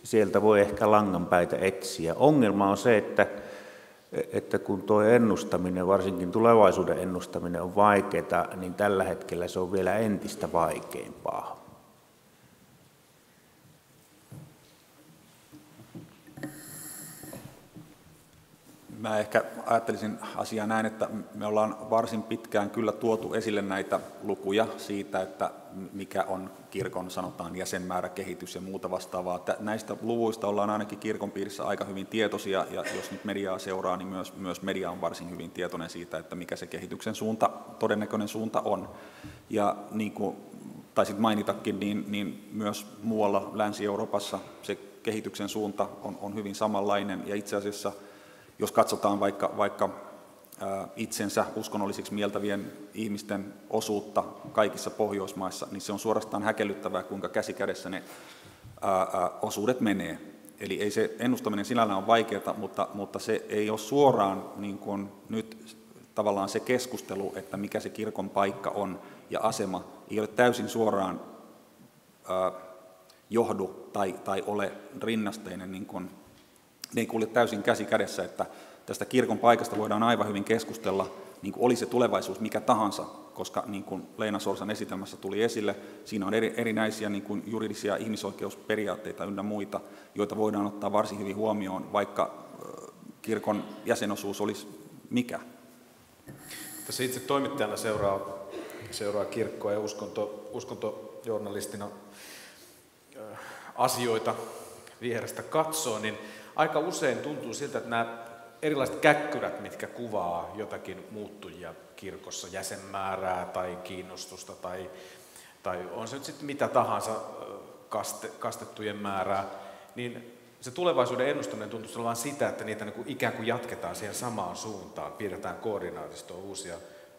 Speaker 2: Sieltä voi ehkä langanpäitä etsiä. Ongelma on se, että kun tuo ennustaminen, varsinkin tulevaisuuden ennustaminen on vaikeaa, niin tällä hetkellä se on vielä entistä vaikeampaa.
Speaker 3: Mä ehkä ajattelisin asiaa näin, että me ollaan varsin pitkään kyllä tuotu esille näitä lukuja siitä, että mikä on kirkon sanotaan jäsenmääräkehitys ja muuta vastaavaa. Näistä luvuista ollaan ainakin kirkon piirissä aika hyvin tietoisia, ja jos nyt mediaa seuraa, niin myös media on varsin hyvin tietoinen siitä, että mikä se kehityksen suunta, todennäköinen suunta on. Ja niin kuin taisit mainitakin, niin myös muualla Länsi-Euroopassa se kehityksen suunta on hyvin samanlainen. Ja itse asiassa, jos katsotaan vaikka itsensä uskonnollisiksi mieltävien ihmisten osuutta kaikissa Pohjoismaissa, niin se on suorastaan häkellyttävää, kuinka käsi kädessä ne osuudet menee. Eli ei se ennustaminen sinällään ole vaikeaa, mutta se ei ole suoraan niin kuin nyt tavallaan se keskustelu, että mikä se kirkon paikka on ja asema, ei ole täysin suoraan johdu tai ole rinnasteinen, niin kuin, ne ei kulje täysin käsi kädessä, että tästä kirkon paikasta voidaan aivan hyvin keskustella, niin kuin oli se tulevaisuus mikä tahansa, koska niin kuin Leena Sorsan esitelmässä tuli esille, siinä on erinäisiä niin kuin juridisia ihmisoikeusperiaatteita ynnä muita, joita voidaan ottaa varsin hyvin huomioon, vaikka kirkon jäsenosuus olisi mikä.
Speaker 1: Tässä itse toimittajana seuraa kirkkoa ja uskontojournalistina asioita vierestä katsoo, niin aika usein tuntuu siltä, että nämä erilaiset käkkyrät, mitkä kuvaa jotakin muuttujia kirkossa, jäsenmäärää tai kiinnostusta tai on se nyt sitten mitä tahansa kastettujen määrää, niin se tulevaisuuden ennustaminen tuntuu olevan sitä, että niitä niin kuin ikään kuin jatketaan siihen samaan suuntaan, piirretään koordinaatistoon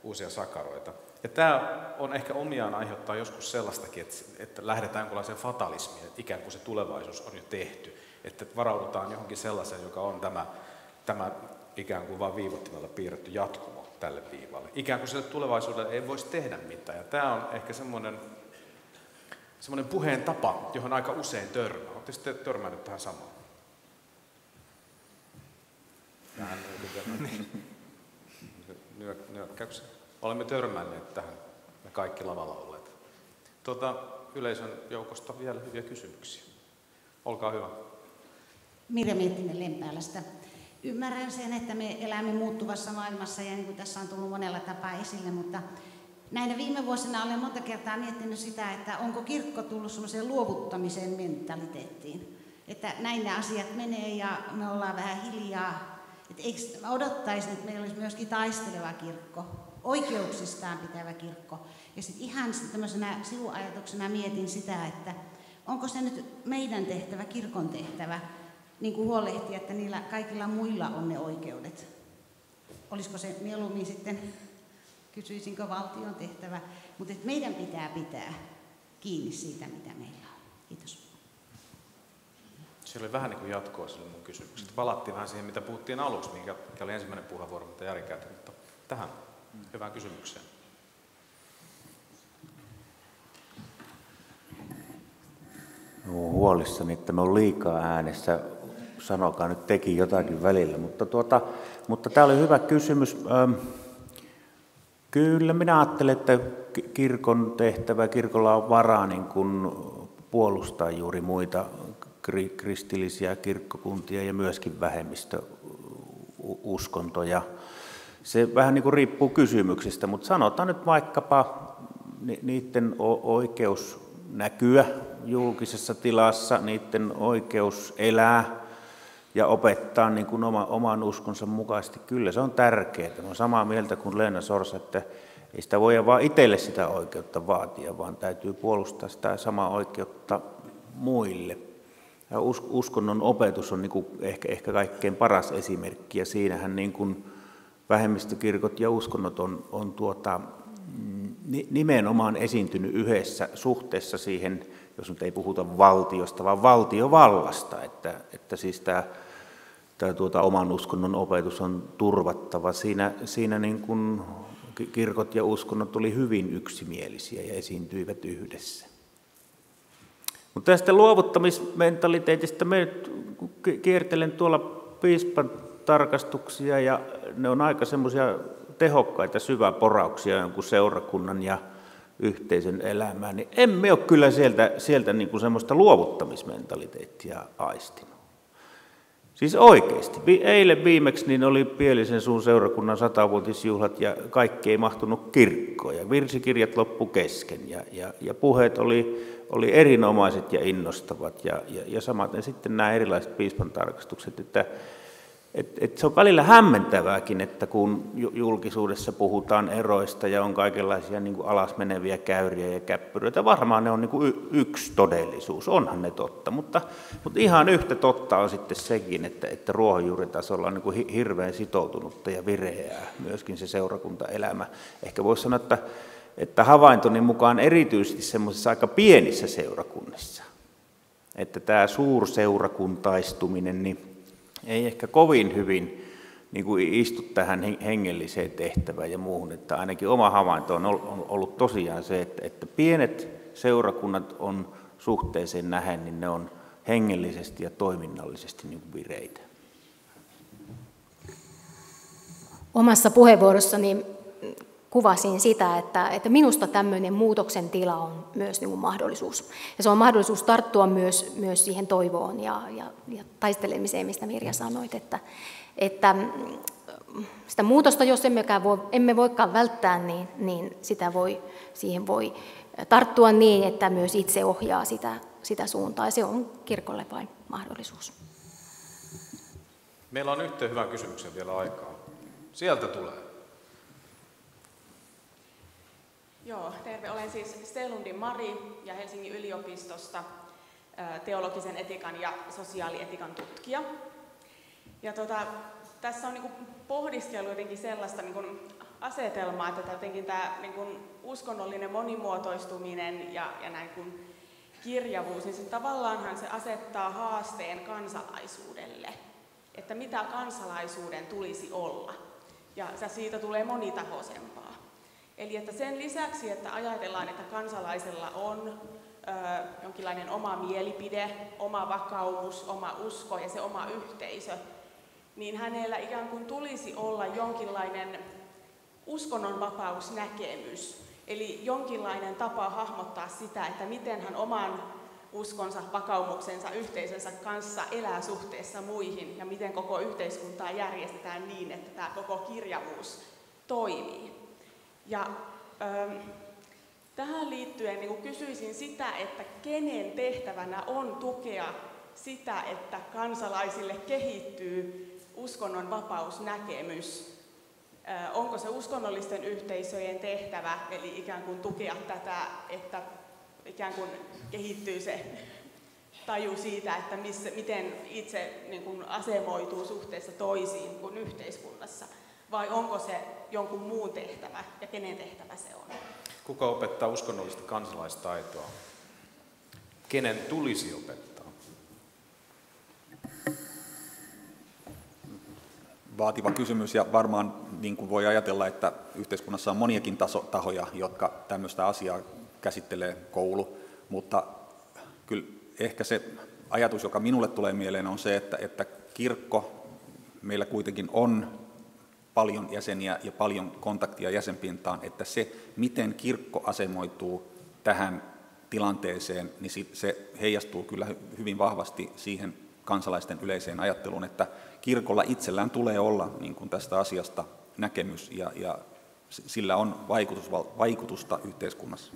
Speaker 1: uusia sakaroita. Ja tämä on ehkä omiaan aiheuttaa joskus sellaistakin, että lähdetään jonkinlaiseen fatalismiin, että ikään kuin se tulevaisuus on jo tehty, että varaudutaan johonkin sellaiseen, joka on tämä ikään kuin vain viivottimella piirretty jatkumo tälle viivalle. Ikään kuin sille tulevaisuudelle ei voisi tehdä mitään. Ja tämä on ehkä semmoinen puheen tapa, johon aika usein törmää. Olette sitten törmännyt tähän samaan? Nyökkäyksen. Olemme törmänneet tähän, me kaikki lavalla olleet. Yleisön joukosta vielä hyviä kysymyksiä. Olkaa hyvä.
Speaker 10: Mirja Miettinen Lempäälästä. Ymmärrän sen, että me elämme muuttuvassa maailmassa ja niin kuin tässä on tullut monella tapaa esille, mutta näinä viime vuosina olen monta kertaa miettinyt sitä, että onko kirkko tullut semmoiseen luovuttamisen mentaliteettiin. Että näin ne asiat menee ja me ollaan vähän hiljaa. Että eikö mä odottaisin, että meillä olisi myöskin taisteleva kirkko, oikeuksistaan pitävä kirkko. Ja sitten ihan tämmöisenä sivuajatuksena mietin sitä, että onko se nyt meidän tehtävä, kirkon tehtävä, niin kuin huolehtia, että niillä kaikilla muilla on ne oikeudet. Olisiko se mieluummin sitten, kysyisinkö valtion tehtävä, mutta että meidän pitää kiinni siitä, mitä meillä on. Kiitos.
Speaker 1: Se oli vähän niin kuin jatkoa sille mun kysymyksestä. Palattiin vähän siihen, mitä puhuttiin aluksi, mikä oli ensimmäinen puheenvuoro, mitä Jari käytti, mutta tähän hyvään kysymykseen.
Speaker 2: Olen huolissani, että me on liikaa äänessä. Sanokaa nyt teki jotakin välillä, mutta tämä oli hyvä kysymys. Kyllä minä ajattelen, että kirkon tehtävä, kirkolla on varaa niin kuin puolustaa juuri muita kristillisiä kirkkokuntia ja myöskin vähemmistöuskontoja. Se vähän niin kuin riippuu kysymyksistä, mutta sanotaan nyt vaikkapa niiden oikeus näkyä julkisessa tilassa, niiden oikeus elää ja opettaa niin kuin oman uskonsa mukaisesti. Kyllä se on tärkeää. Olen samaa mieltä kuin Leena Sorsa, että ei sitä voi vaan itselle sitä oikeutta vaatia, vaan täytyy puolustaa sitä samaa oikeutta muille. Ja uskonnon opetus on niin kuin ehkä kaikkein paras esimerkki, ja siinähän niin kuin vähemmistökirkot ja uskonnot on nimenomaan esiintynyt yhdessä suhteessa siihen, jos nyt ei puhuta valtiosta, vaan valtiovallasta, että siis tämä oman uskonnon opetus on turvattava. Siinä niin kuin kirkot ja uskonnot oli hyvin yksimielisiä ja esiintyivät yhdessä. Mutta tästä luovuttamismentaliteetista me kiertelen tuolla piispan tarkastuksia ja ne on aika semmoisia tehokkaita syväporauksia jonkun seurakunnan ja yhteisön elämään, niin emme ole kyllä sieltä niin kuin semmoista luovuttamismentaliteettia aistinut. Siis oikeasti. Eilen viimeksi niin oli Pielisen suun seurakunnan 100-vuotisjuhlat ja kaikki ei mahtunut kirkkoon ja virsikirjat loppu kesken ja puheet oli erinomaiset ja innostavat ja samaten sitten nämä erilaiset piispan tarkastukset, että se on välillä hämmentävääkin, että kun julkisuudessa puhutaan eroista ja on kaikenlaisia niin kuin alasmeneviä käyriä ja käppyröitä, varmaan ne on niin kuin yksi todellisuus, onhan ne totta, mutta ihan yhtä totta on sitten sekin, että ruohonjuuritasolla on niin kuin hirveän sitoutunutta ja vireää myöskin se seurakuntaelämä. Ehkä voisi sanoa, että havaintoni mukaan erityisesti semmoisissa aika pienissä seurakunnissa, että tämä suurseurakuntaistuminen niin ei ehkä kovin hyvin niin kuin istu tähän hengelliseen tehtävään ja muuhun, että ainakin oma havainto on ollut tosiaan se, että pienet seurakunnat on suhteeseen nähen, niin ne on hengellisesti ja toiminnallisesti niin kuin vireitä.
Speaker 5: Omassa puheenvuorossani kuvasin sitä, että minusta tämmöinen muutoksen tila on myös niin kuin mahdollisuus. Ja se on mahdollisuus tarttua myös siihen toivoon ja taistelemiseen, mistä Mirja sanoit, että sitä muutosta, jos emme voikaan välttää, niin siihen voi tarttua niin, että myös itse ohjaa sitä suuntaa. Ja se on kirkolle vain mahdollisuus.
Speaker 1: Meillä on yhteen hyvän kysymyksen vielä aikaa. Sieltä tulee.
Speaker 11: Joo, terve. Olen siis Stelundin Mari ja Helsingin yliopistosta teologisen etikan ja sosiaalietikan tutkija. Ja tässä on niin pohdiskeltu jotenkin sellaista niin asetelmaa, että jotenkin tämä niin uskonnollinen monimuotoistuminen ja näin kuin kirjavuus, niin tavallaanhan se asettaa haasteen kansalaisuudelle, että mitä kansalaisuuden tulisi olla. Ja siitä tulee monitahoisempaa. Eli että sen lisäksi, että ajatellaan, että kansalaisella on jonkinlainen oma mielipide, oma vakaumus, oma usko ja se oma yhteisö, niin hänellä ikään kuin tulisi olla jonkinlainen uskonnonvapausnäkemys, eli jonkinlainen tapa hahmottaa sitä, että miten hän oman uskonsa, vakaumuksensa, yhteisönsä kanssa elää suhteessa muihin ja miten koko yhteiskuntaa järjestetään niin, että tämä koko kirjavuus toimii. Ja tähän liittyen niin kysyisin sitä, että kenen tehtävänä on tukea sitä, että kansalaisille kehittyy uskonnonvapausnäkemys. Onko se uskonnollisten yhteisöjen tehtävä, eli ikään kuin tukea tätä, että ikään kuin kehittyy se taju siitä, että miten itse niin kuin asemoituu suhteessa toisiin kuin yhteiskunnassa, vai onko se jonkun muun tehtävä ja kenen tehtävä se on?
Speaker 1: Kuka opettaa uskonnollista kansalaistaitoa? Kenen tulisi opettaa?
Speaker 3: Vaativa kysymys ja varmaan niin kuin voi ajatella, että yhteiskunnassa on moniakin tahoja, jotka tämmöistä asiaa käsittelee koulu, mutta kyllä ehkä se ajatus, joka minulle tulee mieleen, on se, että kirkko, meillä kuitenkin on paljon jäseniä ja paljon kontaktia jäsenpintaan, että se, miten kirkko asemoituu tähän tilanteeseen, niin se heijastuu kyllä hyvin vahvasti siihen kansalaisten yleiseen ajatteluun, että kirkolla itsellään tulee olla niin kuin tästä asiasta näkemys ja sillä on vaikutusta yhteiskunnassa.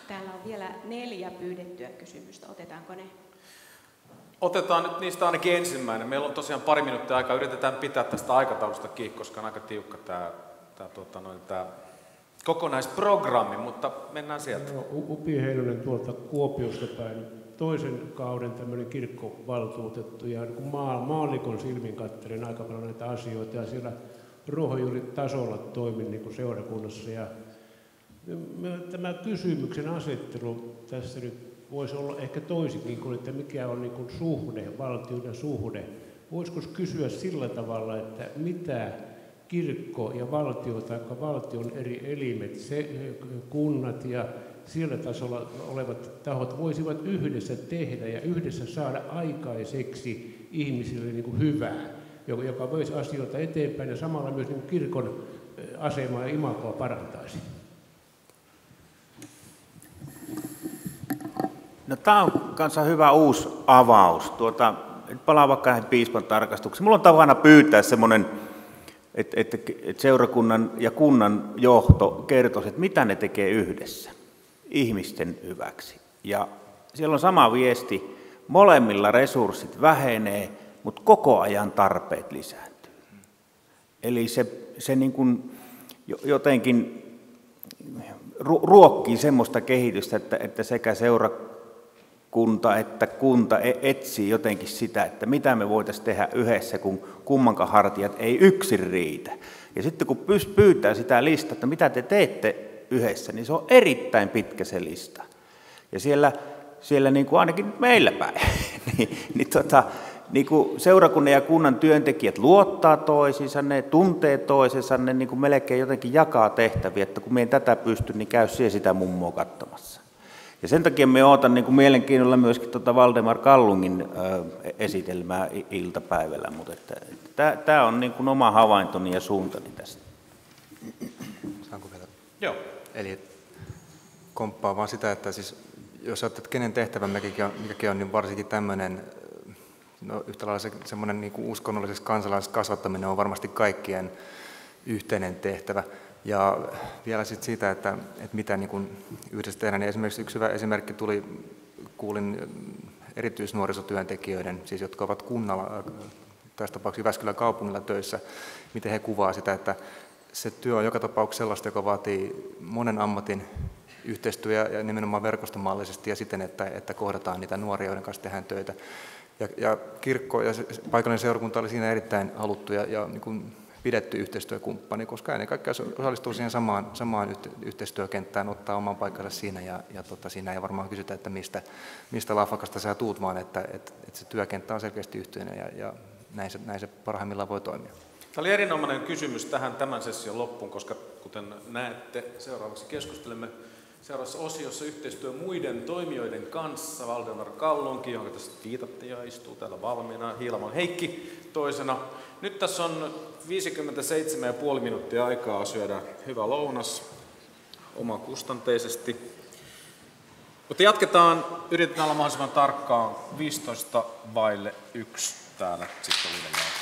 Speaker 12: Täällä on vielä 4 pyydettyä kysymystä. Otetaanko ne?
Speaker 1: Otetaan nyt niistä ainakin ensimmäinen. Meillä on tosiaan 2 minuuttia aikaa. Yritetään pitää tästä aikataulusta kiinni, koska on aika tiukka tämä kokonaisprogrammi, mutta mennään sieltä.
Speaker 13: No, Upi Heinonen tuolta Kuopiosta päin. Toisen kauden tämmöinen kirkkovaltuutettu ja niin maallikon silmin katselen aika paljon näitä asioita ja siellä ruohonjuuritasolla toimin niin kuin seurakunnassa. Ja tämä kysymyksen asettelu tässä nyt voisi olla ehkä toisinkin kuin, että mikä on niin kuin suhde, valtion ja suhde. Voisiko kysyä sillä tavalla, että mitä kirkko ja valtio tai valtion eri elimet, kunnat ja sillä tasolla olevat tahot voisivat yhdessä tehdä ja yhdessä saada aikaiseksi ihmisille niin kuin hyvää, joka voisi asioita eteenpäin ja samalla myös niin kuin kirkon asemaa ja imagoa parantaisi.
Speaker 2: No, tämä on kanssa hyvä uusi avaus. Palaan vaikka näihin piispan tarkastuksiin. Mulla on tavana pyytää semmoinen, että seurakunnan ja kunnan johto kertoisi, että mitä ne tekee yhdessä ihmisten hyväksi. Ja siellä on sama viesti molemmilla resurssit vähenee, mutta koko ajan tarpeet lisääntyy. Eli se niin kuin jotenkin ruokkii semmoista kehitystä, että sekä seurakunta että kunta etsii jotenkin sitä, että mitä me voitaisiin tehdä yhdessä, kun kummankaan hartiat ei yksin riitä. Ja sitten kun pyytää sitä listaa, että mitä te teette yhdessä, niin se on erittäin pitkä se lista. Ja siellä niin kuin ainakin meillä päin, niin kuin seurakunnan ja kunnan työntekijät luottaa toisiinsa, ne tuntee toisensa, ne niin kuin melkein jotenkin jakaa tehtäviä, että kun me ei tätä pysty, niin käy siellä sitä mummoa katsomassa. Ja sen takia me odotan niin kuin mielenkiinnolla myöskin Valdemar Kallungin esitelmää iltapäivällä, mutta tämä on niin kuin oma havaintoni ja suuntani tästä.
Speaker 4: Saanko vielä?
Speaker 1: Joo.
Speaker 4: Eli komppaa vaan sitä, että siis, jos ajattelet, kenen tehtävä mikäkin on, niin varsinkin tämmöinen, no yhtä lailla semmoinen niin kuin uskonnollisessa kansalaiskasvattaminen on varmasti kaikkien yhteinen tehtävä. Ja vielä sitten siitä, että mitä niin kuin yhdessä tehdään, niin esimerkiksi yksi hyvä esimerkki kuulin erityisnuorisotyöntekijöiden, siis jotka ovat kunnalla, tässä tapauksessa Jyväskylän kaupungilla töissä, miten he kuvaa sitä, että se työ on joka tapauksessa sellaista, joka vaatii monen ammatin yhteistyö ja nimenomaan verkostomallisesti ja siten, että kohdataan niitä nuoria, joiden kanssa tehdään töitä. Ja kirkko ja paikallinen seurakunta oli siinä erittäin haluttu ja niin kuin pidetty yhteistyökumppani, koska ennen kaikkea osallistuu siihen samaan yhteistyökenttään, ottaa oman paikkansa siinä ja siinä ei varmaan kysytä, että mistä lafakasta sä tuut, vaan että se työkenttä on selkeästi yhteinen ja näin se parhaimmillaan voi toimia.
Speaker 1: Tämä oli erinomainen kysymys tämän session loppuun, koska kuten näette, seuraavaksi keskustelemme seuraavassa osiossa yhteistyö muiden toimijoiden kanssa. Valdemar Kallunki, jonka tässä viitattiin ja istuu täällä valmiina, Hiilamon Heikki toisena. Nyt tässä on 57,5 minuuttia aikaa syödä hyvä lounas omakustanteisesti. Mutta yritetään olla mahdollisimman tarkkaan 1:15 täällä sitten uudelleen.